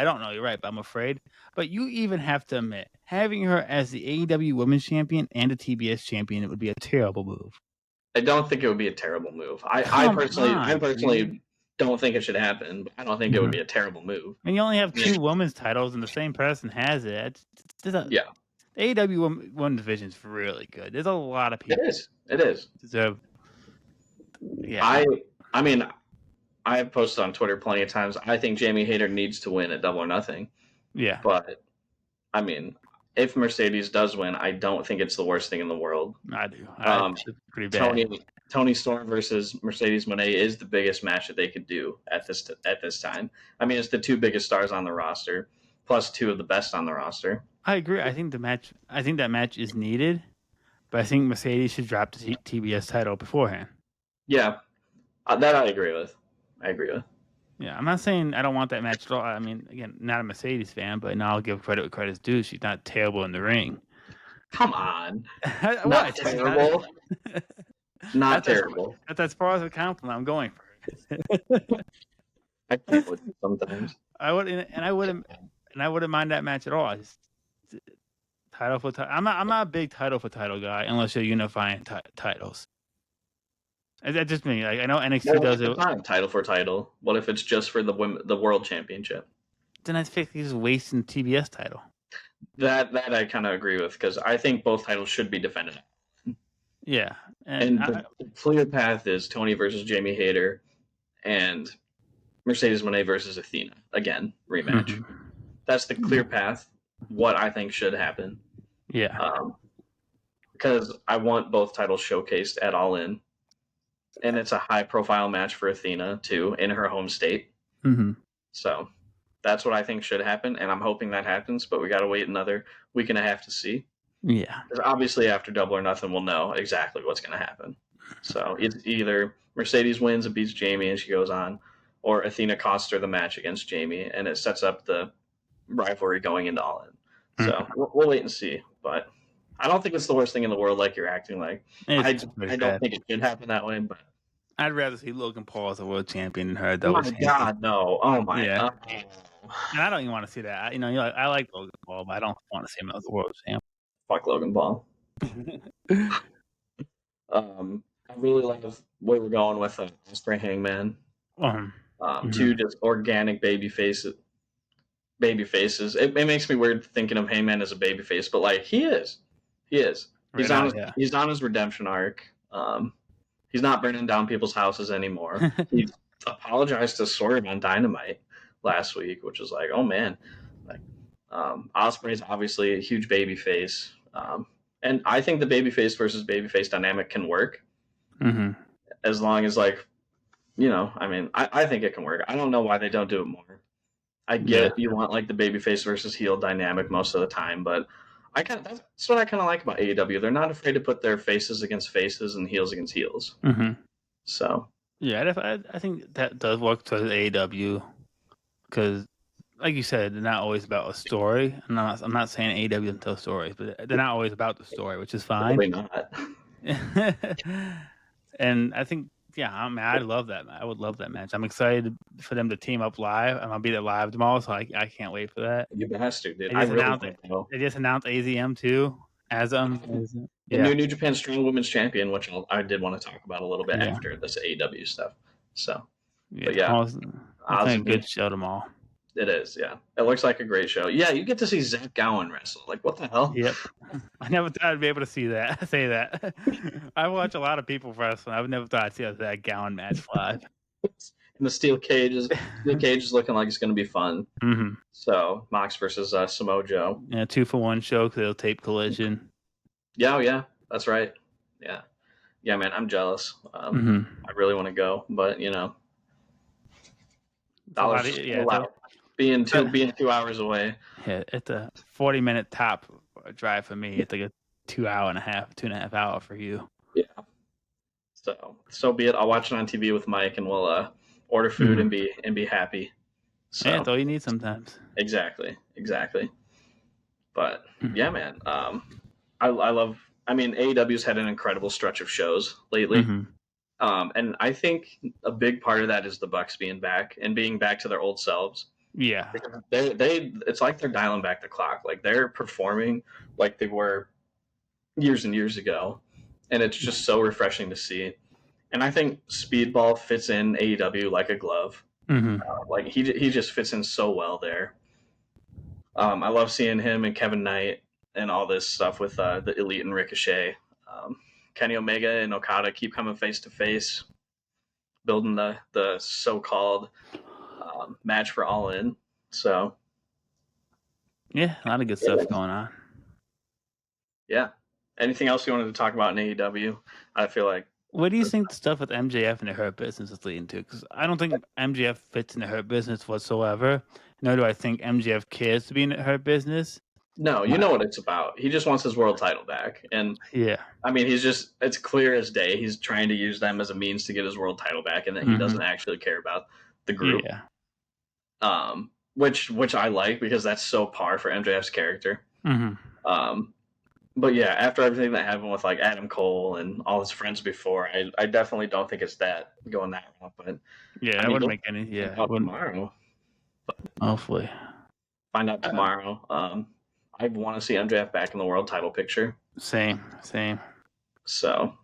don't know. You're right, but I'm afraid. But you even have to admit, having her as the AEW Women's Champion and a TBS Champion, it would be a terrible move. I don't think it would be a terrible move. I personally don't think it should happen. But I don't think it would be a terrible move. And you only have two women's titles, and the same person has it. Yeah. The AEW Women's Division is really good. There's a lot of people. It is. Deserve. Yeah. I mean, I've posted on Twitter plenty of times. I think Jamie Hayter needs to win at Double or Nothing. Yeah. But I mean, if Mercedes does win, I don't think it's the worst thing in the world. I do. It's pretty bad. Tony Storm versus Mercedes Moné is the biggest match that they could do at this time. I mean, it's the two biggest stars on the roster, plus two of the best on the roster. I agree. I think that match is needed, but I think Mercedes should drop the TBS title beforehand. Yeah, that I agree with. Yeah, I'm not saying I don't want that match at all. I mean, again, not a Mercedes fan, but now I'll give credit where credit's due. She's not terrible in the ring. Come on. Not terrible. Not terrible. That's as far as a compliment I'm going for. I can't with it sometimes. I wouldn't mind that match at all. Title for title. I'm not a big title for title guy unless you're unifying titles. That's just me. Like, I know NXT does it. Not title for title. What if it's just for the world championship? Then I think he's wasting TBS title. That I kind of agree with because I think both titles should be defended. Yeah, and the clear path is Tony versus Jamie Hayter, and Mercedes Moné versus Athena again rematch. Mm-hmm. That's the clear path. What I think should happen. Yeah. Because I want both titles showcased at All In. And it's a high-profile match for Athena, too, in her home state. Mm-hmm. So that's what I think should happen, and I'm hoping that happens, but we got to wait another week and a half to see. Yeah. Because obviously after Double or Nothing, we'll know exactly what's going to happen. So it's either Mercedes wins and beats Jamie and she goes on, or Athena costs her the match against Jamie, and it sets up the rivalry going into All In. So we'll wait and see, but I don't think it's the worst thing in the world like you're acting like. I don't think it should happen that way, but I'd rather see Logan Paul as a world champion than her. Oh my God, no! Oh my God! And I don't even want to see that. I like Logan Paul, but I don't want to see him as a world champ. Fuck Logan Paul. I really like where we're going with Ospreay Hangman. Two just organic baby faces. It makes me weird thinking of Hangman as a baby face, but like he is. He's on his redemption arc. He's not burning down people's houses anymore. He apologized to Swerve on Dynamite last week, which was like, oh man. Like Ospreay's obviously a huge baby face. And I think the babyface versus babyface dynamic can work. Mm-hmm. As long as I think it can work. I don't know why they don't do it more. I get you want like the babyface versus heel dynamic most of the time, but that's what I kind of like about AEW. They're not afraid to put their faces against faces and heels against heels. Mm-hmm. So yeah, I think that does work to AEW because, like you said, they're not always about a story. I'm not saying AEW doesn't tell stories, but they're not always about the story, which is fine. Probably not. And I think Yeah, I mean, I love that. I would love that match. I'm excited for them to team up live. I'm gonna be there live tomorrow, so I can't wait for that. You bastard, dude. They I just really announced want to know. they just announced AZM too as The yeah, new New Japan Strong Women's Champion, which I did want to talk about a little bit yeah, after this AEW stuff. So, but yeah. yeah, It's a Ozzy, good show tomorrow. it is. Yeah, it looks like a great show. Yeah, you get to see Zach Gowen wrestle. Like, what the hell? Yep. I never thought I'd be able to see that. Say that. I watch a lot of people wrestling. I would never thought I'd see that Gowan match live. And the steel cage is looking like it's going to be fun. Mm-hmm. So Mox versus Samoa Joe. Yeah, 2-for-1 show because it'll tape Collision. Yeah, oh, yeah, that's right. Yeah, man, I'm jealous. I really want to go, but dollars allowed. Being 2 hours away. Yeah, it's a 40-minute top drive for me. It's like a 2.5 hour for you. Yeah. So be it. I'll watch it on TV with Mike, and we'll order food and be happy. So, yeah, that's all you need sometimes. Exactly. But yeah, man. I love. I mean, AEW's had an incredible stretch of shows lately. And I think a big part of that is the Bucks being back and being back to their old selves. Yeah. It's like they're dialing back the clock. Like they're performing like they were years and years ago. And it's just so refreshing to see. And I think Speedball fits in AEW like a glove. Like he just fits in so well there. I love seeing him and Kevin Knight and all this stuff with the Elite and Ricochet. Kenny Omega and Okada keep coming face to face, building the so-called match for All In. So yeah, a lot of good stuff going on. Yeah. Anything else you wanted to talk about in AEW? I feel like. What do you think the stuff with MJF and the Hurt Business is leading to? Because I don't think MJF fits in the Hurt Business whatsoever. Nor do I think MJF cares to be in the Hurt Business. No, you know what it's about. He just wants his world title back. And yeah, I mean, it's clear as day. He's trying to use them as a means to get his world title back, and that he doesn't actually care about the group. Yeah. Which I like, because that's so par for MJF's character. But yeah, after everything that happened with like Adam Cole and all his friends before, I definitely don't think it's that going that route. But yeah, I wouldn't make any. Yeah, tomorrow. Hopefully, find out tomorrow. I want to see MJF back in the world title picture. Same. So,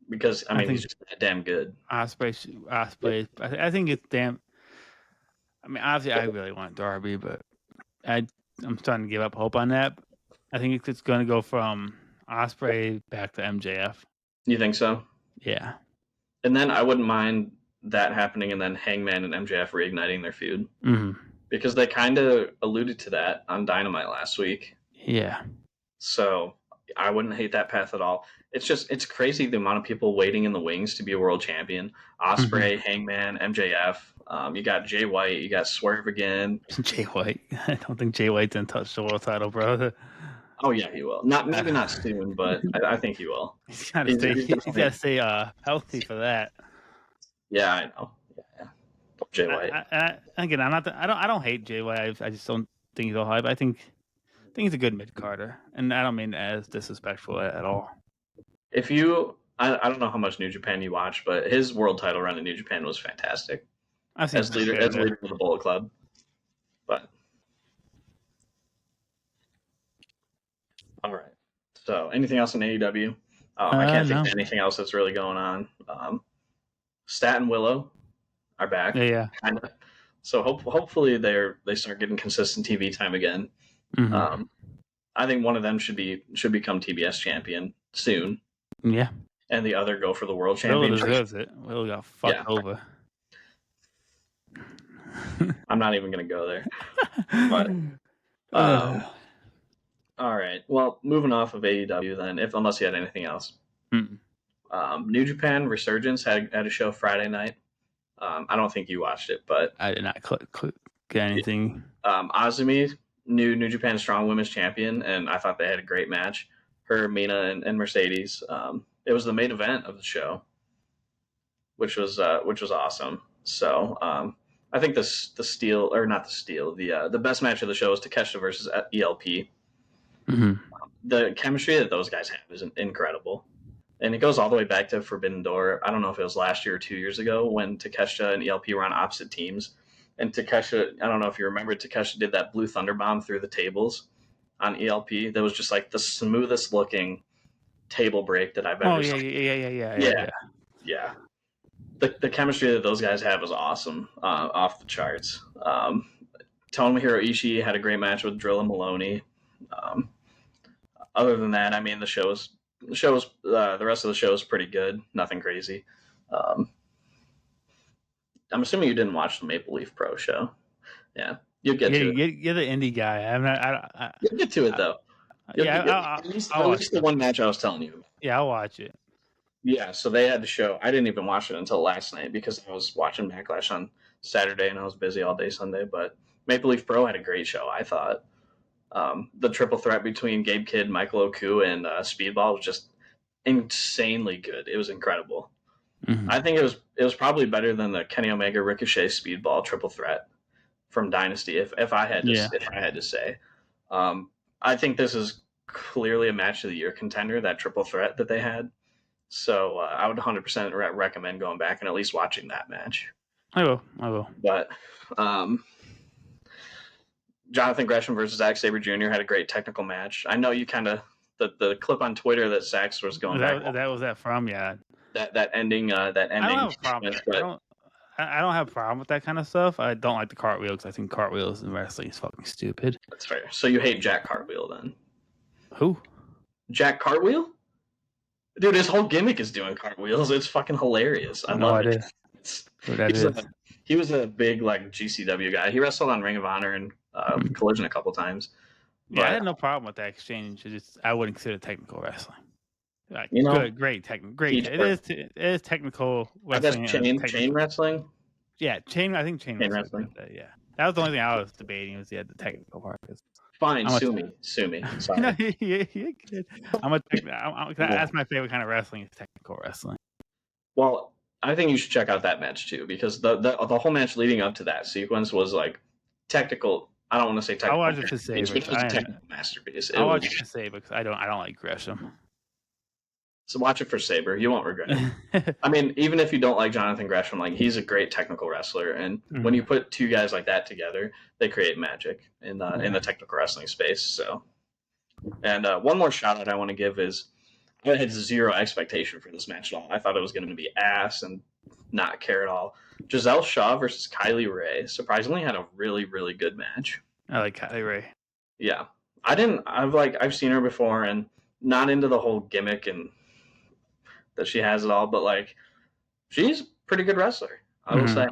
because I mean, he's just that damn good. Ospreay. I think it's damn. I mean, obviously, I really want Darby, but I'm starting to give up hope on that. I think it's going to go from Ospreay back to MJF. You think so? Yeah. And then I wouldn't mind that happening, and then Hangman and MJF reigniting their feud. Because they kind of alluded to that on Dynamite last week. Yeah. So I wouldn't hate that path at all. It's crazy the amount of people waiting in the wings to be a world champion. Ospreay, Hangman, MJF. You got Jay White. You got Swerve again. Jay White. I don't think Jay White's gonna touch the world title, brother. Oh yeah, he will. Maybe not soon, but I think he will. He's got to stay healthy for that. Yeah, I know. Yeah. Jay White. Again, I don't hate Jay White. I just don't think he's all hype. I think he's a good mid carder, and I don't mean as disrespectful at all. If you, I don't know how much New Japan you watch, but his world title run in New Japan was fantastic. I've seen as leader of the Bullet Club. But all right. So anything else in AEW? I can't think of anything else that's really going on. Stat and Willow are back. Yeah. Kinda. So hopefully they start getting consistent TV time again. I think one of them should become TBS champion soon. Yeah. And the other go for the world championship. Willow deserves it. Willow got fucked over. I'm not even going to go there. But all right. Well, moving off of AEW then, unless you had anything else. New Japan Resurgence had a show Friday night. I don't think you watched it, but I did not click anything. Azumi, New Japan Strong Women's Champion, and I thought they had a great match. Her, Mina, and Mercedes. It was the main event of the show, which was awesome. So I think the best match of the show is Takeshita versus ELP. The chemistry that those guys have is incredible. And it goes all the way back to Forbidden Door. I don't know if it was last year or 2 years ago when Takeshita and ELP were on opposite teams. And Takeshita, I don't know if you remember, Takeshita did that Blue Thunder Bomb through the tables on ELP. That was just like the smoothest looking table break that I've ever seen. Yeah. The chemistry that those guys have is awesome, off the charts. Tomohiro Ishii had a great match with Drill and Maloney. Other than that, I mean, the rest of the show is pretty good. Nothing crazy. I'm assuming you didn't watch the Maple Leaf Pro show. Yeah, you'll get to it. You're the indie guy. You'll get to it though. At least the one match I was telling you. Yeah, I'll watch it. Yeah, so they had the show. I didn't even watch it until last night because I was watching Backlash on Saturday and I was busy all day Sunday. But Maple Leaf Pro had a great show, I thought. The triple threat between Gabe Kidd, Michael Oku, and Speedball was just insanely good. It was incredible. Mm-hmm. I think it was probably better than the Kenny Omega Ricochet Speedball triple threat from Dynasty. If I had to say, I think this is clearly a match of the year contender. That triple threat that they had. So I would 100% recommend going back and at least watching that match. I will. But Jonathan Gresham versus Zack Sabre Jr. had a great technical match. I know you kind of the clip on Twitter that Zax was going back. That was that from that ending. I don't have a problem. I don't have a problem with that kind of stuff. I don't like the cartwheel because I think cartwheels in wrestling is fucking stupid. That's fair. So you hate Jack Cartwheel then? Who? Jack Cartwheel? Dude, his whole gimmick is doing cartwheels. It's fucking hilarious. I love it. He was a big GCW guy. He wrestled on Ring of Honor and Collision a couple times. Yeah, I had no problem with that exchange. I wouldn't consider it technical wrestling. Great technical. It is technical wrestling. I guess chain wrestling. Yeah, I think chain wrestling. Yeah, that was the only thing I was debating was the technical part. Fine, sue me. Sorry. You're good. That's my favorite kind of wrestling is technical wrestling. Well, I think you should check out that match too because the whole match leading up to that sequence was technical. I don't want to say technical. I watched it to say it was a technical masterpiece. I watched it to say because I don't like Gresham. So watch it for Sabre. You won't regret it. I mean, even if you don't like Jonathan Gresham, he's a great technical wrestler, and when you put two guys like that together, they create magic in the technical wrestling space. So, and one more shout out I want to give is I had zero expectation for this match at all. I thought it was going to be ass and not care at all. Giselle Shaw versus Kylie Ray surprisingly had a really, really good match. I like Kylie Ray. Yeah, I've seen her before and not into the whole gimmick and that she has it all, but she's a pretty good wrestler, I will say.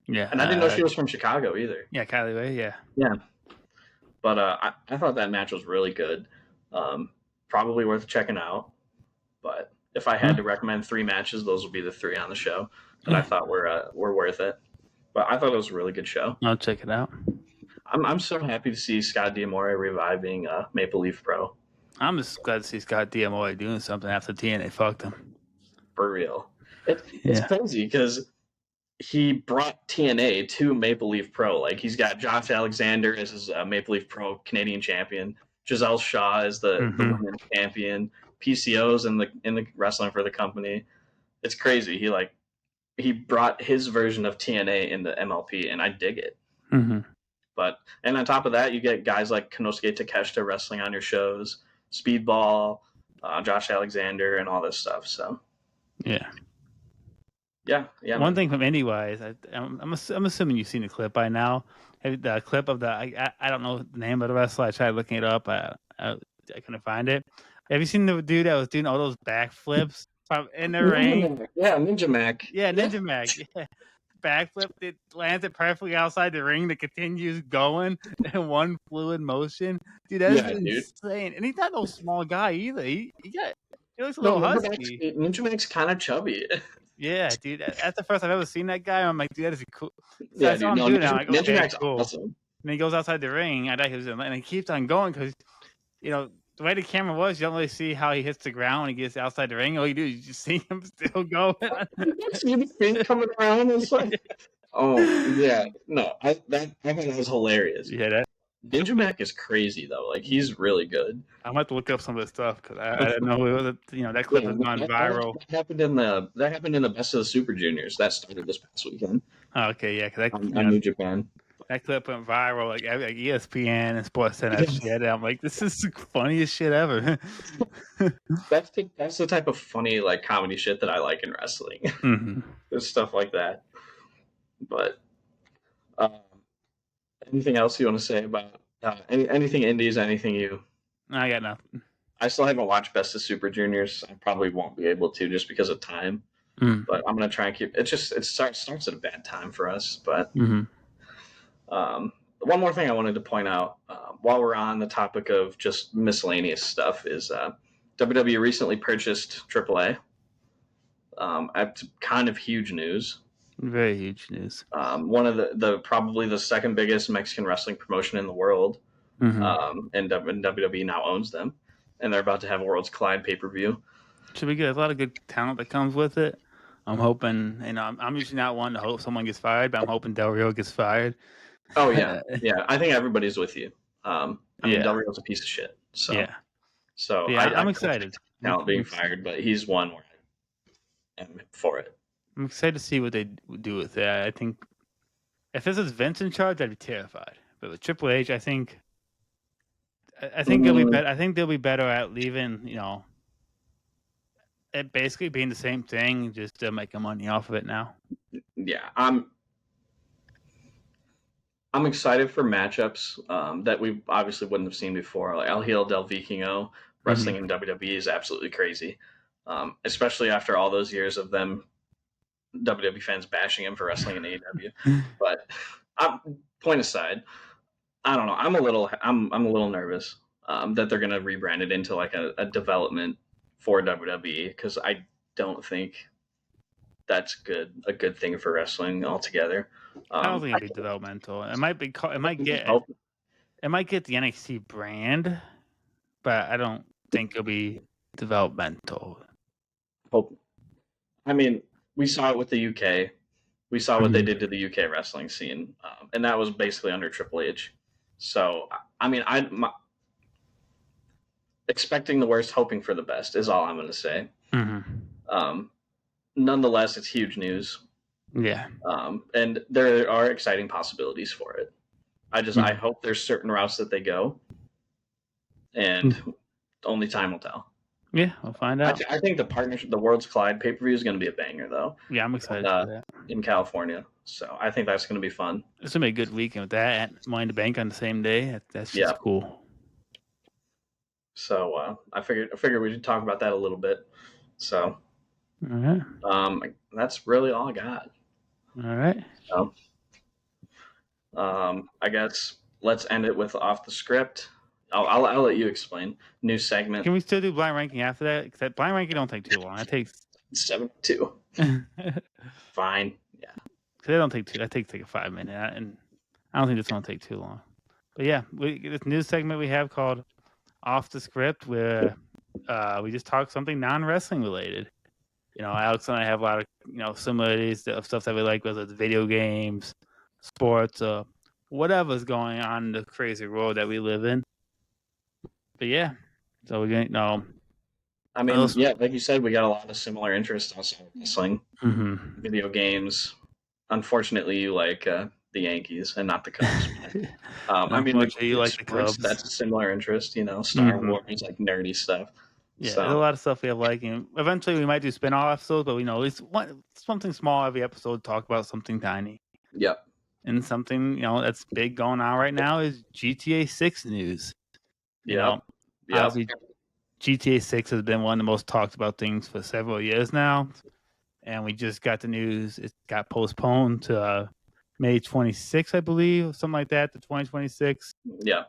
Yeah, and I didn't know she was from Chicago either. Yeah, Kylie Ray. Yeah. But I thought that match was really good. Probably worth checking out. But if I had to recommend 3 matches, those would be the 3 on the show that I thought were worth it. But I thought it was a really good show. I'll check it out. I'm so happy to see Scott D'Amore reviving Maple Leaf Pro. I'm just glad to see Scott D'Amore doing something after TNA fucked him. For real. It's crazy because he brought TNA to Maple Leaf Pro. He's got Josh Alexander as his Maple Leaf Pro Canadian champion. Giselle Shaw is the women's champion. PCO's in the wrestling for the company. It's crazy. He brought his version of TNA into MLP, and I dig it. Mm-hmm. And on top of that, you get guys like Konosuke Takeshita wrestling on your shows, Speedball, Josh Alexander, and all this stuff. So yeah. One thing from Indie-wise, I'm assuming you've seen the clip by now. The clip of I don't know the name of the wrestler. I tried looking it up. I couldn't find it. Have you seen the dude that was doing all those backflips in the ring? Yeah, Ninja Mac. Yeah, Ninja Mac. Yeah. Backflip that lands it perfectly outside the ring that continues going in one fluid motion. Dude, that's insane. And he's not no small guy either. He looks a little husky. Ninja Mac's kind of chubby. Yeah, dude. That's the first I've ever seen that guy. I'm like, dude, that is cool. So yeah, dude, Ninja Mac's cool. Awesome. And he goes outside the ring. I thought he was in, and he keeps on going because, the way the camera was, you don't really see how he hits the ground when he gets outside the ring. All you do is you just see him still going. You see the feet coming around. It's oh yeah, no, I thought that was hilarious. Yeah, Ninja Mac is crazy though. Like he's really good. I might have to look up some of this stuff because I didn't know it was, that clip Yeah, has gone viral. that happened in the Best of the Super Juniors. That started this past weekend Oh, okay, yeah, because on New Japan. that clip went viral, like ESPN and Sports Center Yeah. shit. And I'm like, this is the funniest shit ever. That's the type of funny like comedy shit that I like in wrestling. Mm-hmm. There's stuff like that. But um, anything else you want to say about anything indies? Anything you? I got nothing. I still haven't watched Best of Super Juniors. I probably won't be able to just because of time. Mm. But I'm gonna try and keep. It starts at a bad time for us. But Mm-hmm. One more thing I wanted to point out while we're on the topic of just miscellaneous stuff is WWE recently purchased AAA. It's kind of huge news. Very huge news. One of the probably the second biggest Mexican wrestling promotion in the world, Mm-hmm. and WWE now owns them, and they're about to have Worlds Collide pay-per-view. Should be good. There's a lot of good talent that comes with it. I'm hoping, I'm usually not one to hope someone gets fired, but I'm hoping Del Rio gets fired. Oh yeah, yeah. I think everybody's with you. I mean, Yeah. Del Rio's a piece of shit. So Yeah. so Yeah, I'm I excited. talent being fired, but he's one where I am for it. I'm excited to see what they do with it. I think if this is Vince in charge, I'd be terrified. But with Triple H, I think they'll be better. I think they'll be better at leaving, it basically being the same thing, just making money off of it now. Yeah, I'm excited for matchups that we obviously wouldn't have seen before. Like El Hijo del Vikingo wrestling in WWE is absolutely crazy, especially after all those years of them WWE fans bashing him for wrestling in AEW. But point aside, I don't know. I'm a little nervous that they're going to rebrand it into like a development for WWE because I don't think that's a good thing for wrestling altogether. I don't think it'll be developmental. It might be. It might get the NXT brand, but I don't think it'll be developmental. I mean, we saw it with the UK. We saw what they did to the UK wrestling scene, and that was basically under Triple H. So, I mean, expecting the worst, hoping for the best is all I'm going to say. Nonetheless, it's huge news. Yeah. And there are exciting possibilities for it. I hope there's certain routes that they go, and only time will tell. Yeah, we'll find out. I think the Worlds Collide pay-per-view is going to be a banger, though. Yeah, I'm excited for that. In California, so I think that's going to be fun. It's going to be a good weekend with that and Money in the Bank on the same day. That's just cool. So I figured we should talk about that a little bit. So, all right. That's really all I got. All right. So, I guess let's end it with off the script. I'll let you explain. New segment. Can we still do blind ranking after that? Because that blind ranking don't take too long. It takes 7-2. Fine. Yeah. Because it don't take that takes like a 5 minute, and I don't think this won't take too long. But yeah, this new segment we have called Off the Script, where we just talk something non-wrestling related. Alex and I have a lot of similarities of stuff that we like, whether it's video games, sports, whatever's going on in the crazy world that we live in. But yeah, so we're going to I mean, like you said, we got a lot of similar interests outside of wrestling, video games. Unfortunately, you like the Yankees and not the Cubs. I mean, you like the Cubs. That's a similar interest, Star Wars, like nerdy stuff. Yeah, there's a lot of stuff we have liking. Eventually, we might do spin-off episodes, but we know at least something small every episode. Talk about something tiny. Yep. And something that's big going on right now is GTA 6 news. Obviously, GTA 6 has been one of the most talked about things for several years now, and we just got the news. It got postponed to May 26th, I believe, or something like that, to 2026. Yeah.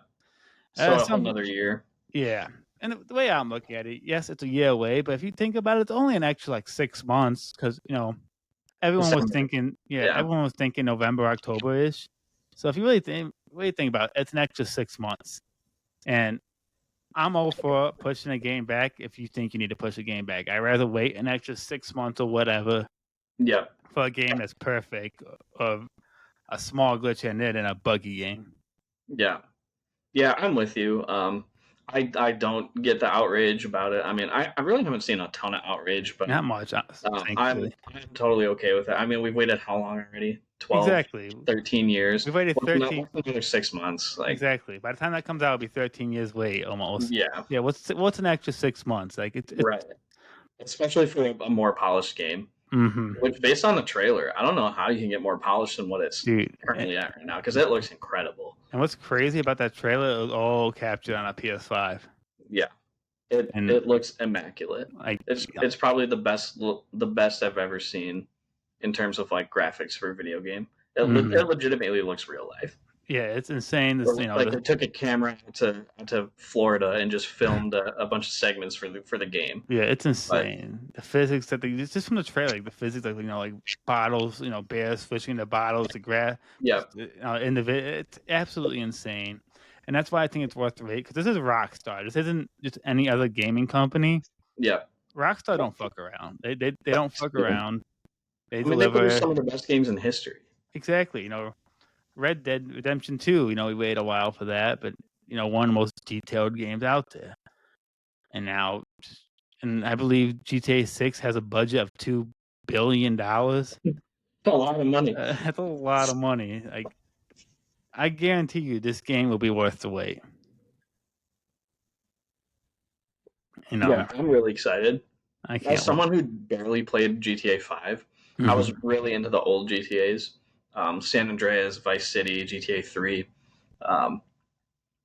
So another year. Yeah. And the way I'm looking at it, yes, it's a year away, but if you think about it, it's only an extra like 6 months because, everyone was thinking November, October-ish. So if you really think about it, it's an extra 6 months. And I'm all for pushing a game back if you think you need to push a game back. I'd rather wait an extra 6 months or whatever for a game that's perfect of a small glitch in it than a buggy game. Yeah. Yeah, I'm with you. I don't get the outrage about it. I mean, I really haven't seen a ton of outrage, but Not much, I'm thankfully. totally okay with it. I mean, we've waited how long already? 12, Exactly. 13 years. We've waited What's 13. another 6 months? Like, Exactly. By the time that comes out, it'll be 13 years wait almost. yeah, Yeah. What's an extra 6 months? Like it's right. Especially for a more polished game. mm-hmm. Which, based on the trailer, I don't know how you can get more polished than what it's Dude. currently at right now because it looks incredible. And what's crazy about that trailer? It was all captured on a PS5. Yeah, And it looks immaculate. like It's probably the best I've ever seen in terms of like graphics for a video game. It legitimately looks real life. yeah, it's insane. It looks like they took a camera to Florida and just filmed a bunch of segments for the game. yeah, it's But insane. The physics that they just from the trailer, like the physics, like bottles, bears fishing the bottles, the grass, yeah, it's absolutely insane. And that's why I think it's worth the wait because this is Rockstar. This isn't just any other gaming company. yeah. Rockstar don't fuck around. They don't fuck around. They I mean, they produce deliver some of the best games in history. exactly. Red Dead Redemption 2. We waited a while for that, but one of the most detailed games out there. And now, and I believe GTA 6 has a budget of $2 billion. That's a lot of money. That's a lot of money. Like, I guarantee you, this game will be worth the wait. Yeah, I'm really excited. I can't. As someone who barely played GTA 5, I was really into the old GTAs, San Andreas, Vice City, GTA 3.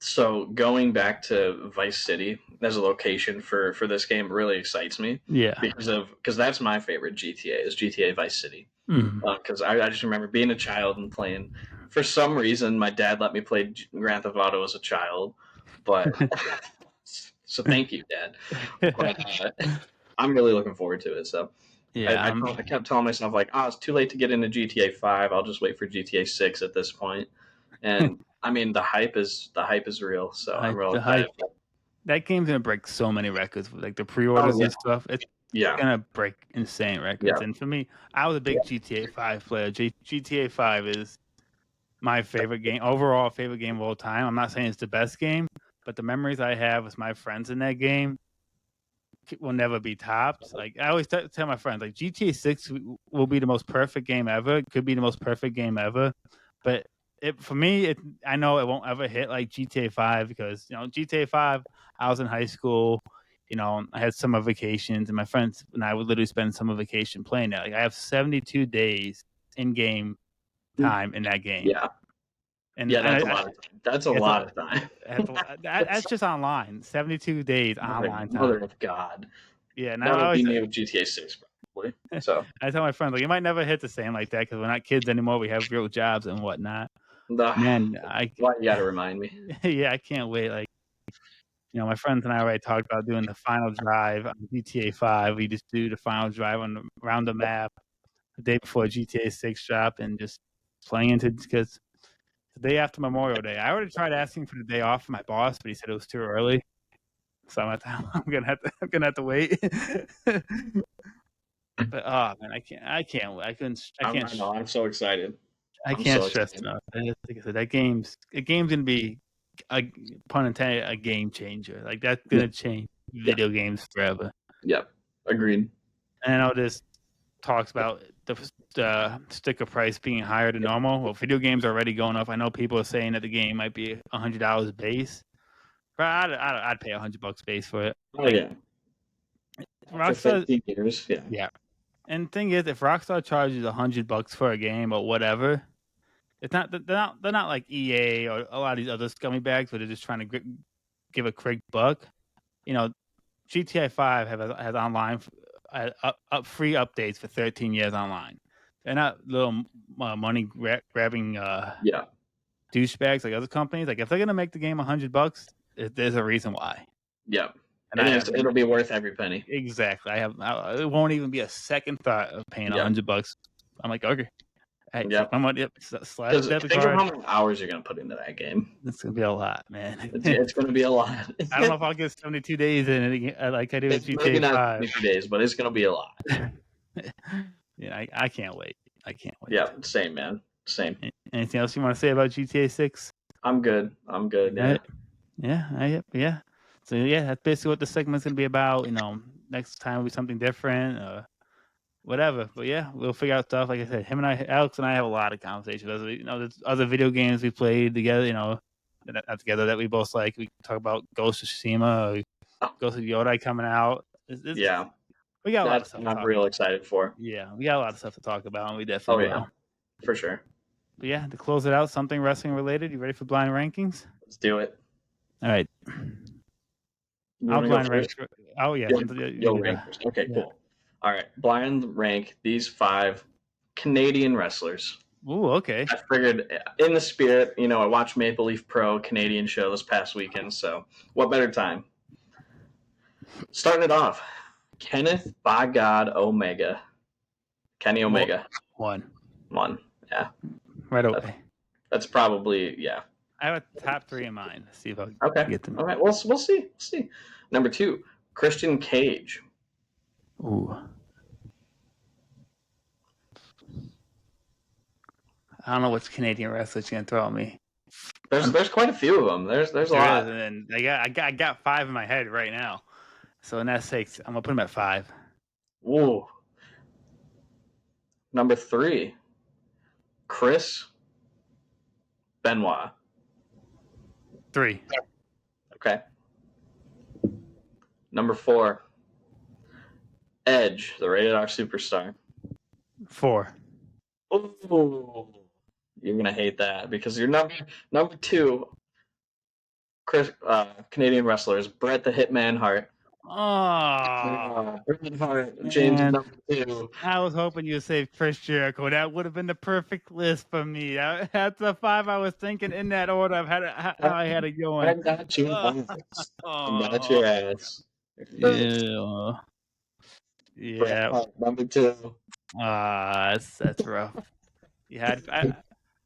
So going back to Vice City as a location for this game really excites me. Yeah, because that's my favorite GTA is GTA Vice City. Because I just remember being a child and playing. For some reason, my dad let me play Grand Theft Auto as a child, but so thank you, Dad. But I'm really looking forward to it. So yeah, I kept telling myself like, it's too late to get into GTA 5. I'll just wait for GTA 6 at this point. And I mean, the hype is real. So I'm real excited. That game's gonna break so many records with like the pre-orders and stuff. It's gonna break insane records. Yeah. And for me, I was a big GTA 5 player. GTA 5 is my favorite game, overall favorite game of all time. I'm not saying it's the best game, but the memories I have with my friends in that game will never be topped. Like I always tell my friends, like GTA 6 will be the most perfect game ever. It could be the most perfect game ever, but for me, I know it won't ever hit like GTA 5 because GTA 5. I was in high school. I had summer vacations, and my friends and I would literally spend summer vacation playing that. Like I have 72 days in game time in that game. Yeah. And that's a lot of time. That's a lot of time. That's just online. 72 days online time. Mother of God. Yeah, that would be me with GTA 6 probably. So I tell my friends like, you might never hit the same like that because we're not kids anymore. We have real jobs and whatnot. Man, why you got to remind me? Yeah, I can't wait. Like, my friends and I already talked about doing the final drive on GTA 5. We just do the final drive around the map the day before GTA 6 drop and just playing into because the day after Memorial Day. I already tried asking for the day off from my boss, but he said it was too early. So I'm gonna have to wait. But man, I can't. I can't. know. I'm so excited. I can't stress enough. Like I said, that game's gonna be, pun intended, a game changer. Like that's gonna change video games forever. Yep, agreed. And I know this talks about the sticker price being higher than normal. Well, video games are already going up. I know people are saying that the game might be $100 base, but I'd pay $100 base for it. Oh yeah. Rockstar, 15 years, yeah. Yeah. And the thing is, if Rockstar charges $100 for a game or whatever, it's not they're not like EA or a lot of these other scummy bags where they're just trying to give a quick buck. GTA 5 has online free updates for 13 years online. They're not little money grabbing douchebags like other companies. Like if they're gonna make the game $100, there's a reason why. Yeah. And it'll be worth every penny. Exactly. It won't even be a second thought of paying $100. I'm like, okay. Hey, my money. Slide the debit think card. of how many hours you're gonna put into that game. It's gonna be a lot, man. It's gonna be a lot. I don't know if I'll get 72 days in it like I do with GTA 5. Maybe not 72 days, but it's gonna be a lot. Yeah, I can't wait. I can't wait. Yeah, same, man. Same. Anything else you want to say about GTA 6? I'm good. Yeah. Yeah. So yeah, that's basically what the segment's gonna be about. Next time will be something different, whatever. But yeah, we'll figure out stuff. Like I said, Alex and I have a lot of conversations. There's other video games we played together. Not together that we both like. We talk about Ghost of Tsushima, Ghost of Yodai coming out. Yeah, We got a lot of that's stuff what to I'm talk real about. excited for. Yeah, we got a lot of stuff to talk about, and we Oh definitely yeah, will. for sure. But yeah, to close it out, something wrestling related. You ready for blind rankings? Let's do it. All right. You I'll want to go blind rank. first? Oh yeah, You'll rank first. Okay, cool. All right, blind rank these 5 Canadian wrestlers. Ooh, okay. I figured in the spirit, I watched Maple Leaf Pro Canadian show this past weekend, so what better time? Starting it off, Kenneth by God Omega. Kenny Omega. One. Yeah. Right away. That's probably, yeah. I have a top 3 in mind. Let's see if I can get them. All right, we'll see. Number 2, Christian Cage. Ooh. I don't know what's Canadian wrestlers gonna throw at me. There's quite a few of them. There's a lot. And I got 5 in my head right now. So in that sake, I'm gonna put him at 5. Ooh. Number 3, Chris Benoit. 3. Okay. Number 4, Edge, the rated R superstar. 4. Ooh. You're gonna hate that because your number 2, Canadian wrestlers, Bret the Hitman Hart. Bret Hart, James number 2. I was hoping you'd say Chris Jericho. That would have been the perfect list for me. That's the 5 I was thinking in that order of how I had it going. I got you. I got your ass. Yeah. Number 2. That's rough. Yeah,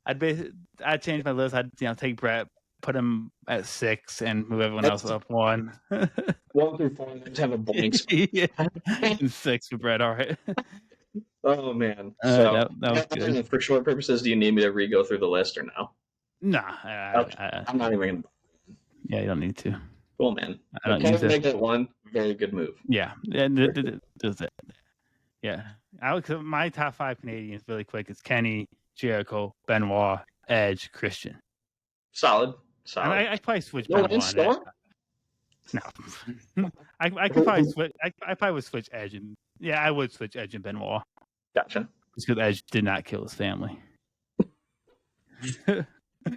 I'd change my list. I'd take Brett, put him at 6, and move everyone else up 1. 1 through 4, just have a blank spot. Yeah. And 6 for Brett. All right. Oh man. So that was good. For short purposes, do you need me to re-go through the list or no? Nah. I'm not even gonna. Yeah, you don't need to. Cool, man. I don't kind of make that 1 very good move. Yeah. Does that. Yeah. My top 5 Canadians really quick is Kenny, Jericho, Benoit, Edge, Christian. Solid. I probably switch Benoit. No. I could probably switch. I probably would switch Edge and I would switch Edge and Benoit. Gotcha. Just because Edge did not kill his family.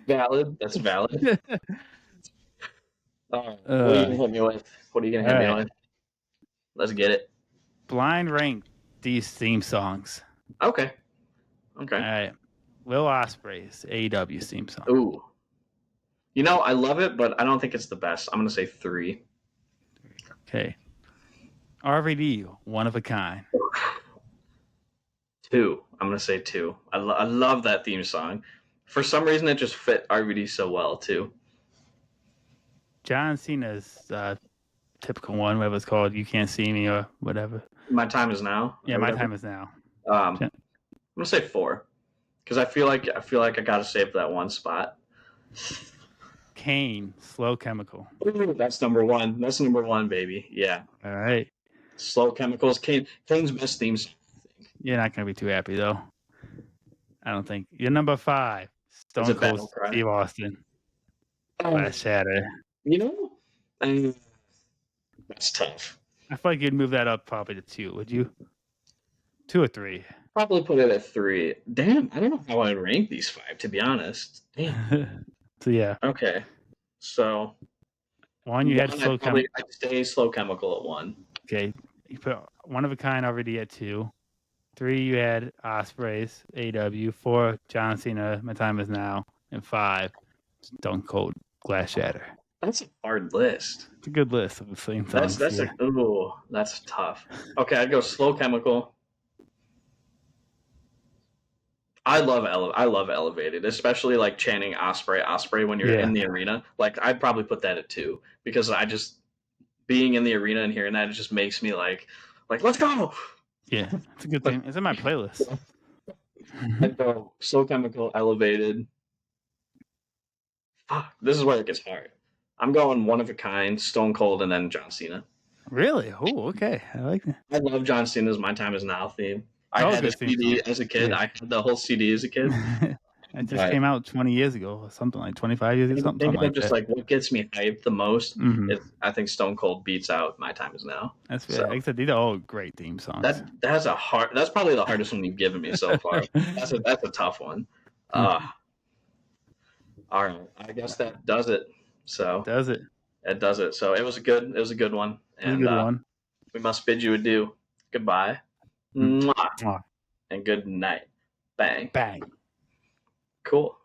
Valid. That's valid. What are you gonna hit me with? Let's get it. Blind rank these theme songs. Okay. All right. Will Ospreay's AEW theme song. Ooh. I love it, but I don't think it's the best. I'm gonna say 3. Okay. RVD, One of a Kind. 2. I'm gonna say 2. I love that theme song. For some reason, it just fit RVD so well too. John Cena's typical one, whatever it's called, "You Can't See Me" or whatever. My Time Is Now. Yeah, My Time Is Now. I'm gonna say 4 because I feel like I gotta save that 1 spot. Kane, Slow Chemical. Ooh, that's number 1. That's number 1, baby. Yeah. All right. Slow Chemicals. Kane's best theme song. You're not gonna be too happy though. I don't think. You're number 5. Stone Cold Steve Austin. Glass Shatter. That's tough. I feel like you'd move that up probably to 2. Would you? 2 or 3? Probably put it at 3. Damn, I don't know how I'd rank these 5, to be honest. Damn. So yeah. Okay. So 1, you had Slow Chemical. I'd stay Slow Chemical at 1. Okay. You put One of a Kind already at 2. 3, you had Ospreay's AEW. 4, John Cena, My Time Is Now. And 5, Stone Cold Glass Shatter. That's a hard list. It's a good list of the same songs. That's tough. Okay, I'd go Slow Chemical. I love Elevated, especially like chanting Ospreay when you're in the arena. Like I'd probably put that at 2 because I just being in the arena and hearing that, it just makes me like let's go. Yeah, it's a good thing. It's in my playlist. I'd go Slow Chemical, Elevated. Fuck, this is where it gets hard. I'm going one of a kind, Stone Cold, and then John Cena. Really? Oh, okay. I like that. I love John Cena's "My Time Is Now" theme. I Oh, had a good theme CD song. as a kid. Yeah. I had the whole CD as a kid. It just But came out 20 years ago, or something like 25 years ago, something thinking of like just that. like what gets me hyped the most Hmm. is I think Stone Cold beats out "My Time Is Now." That's fair. So Like I said, these are all great theme songs. that's a hard. That's probably the hardest one you've given me so far. That's a tough one. Uh, all right, I guess that does it. So Does it? it does it. So it was a good one, It was a and good one. we must bid you adieu. Goodbye. Mm. Mwah. Mwah. And good night. Bang. Bang. Cool.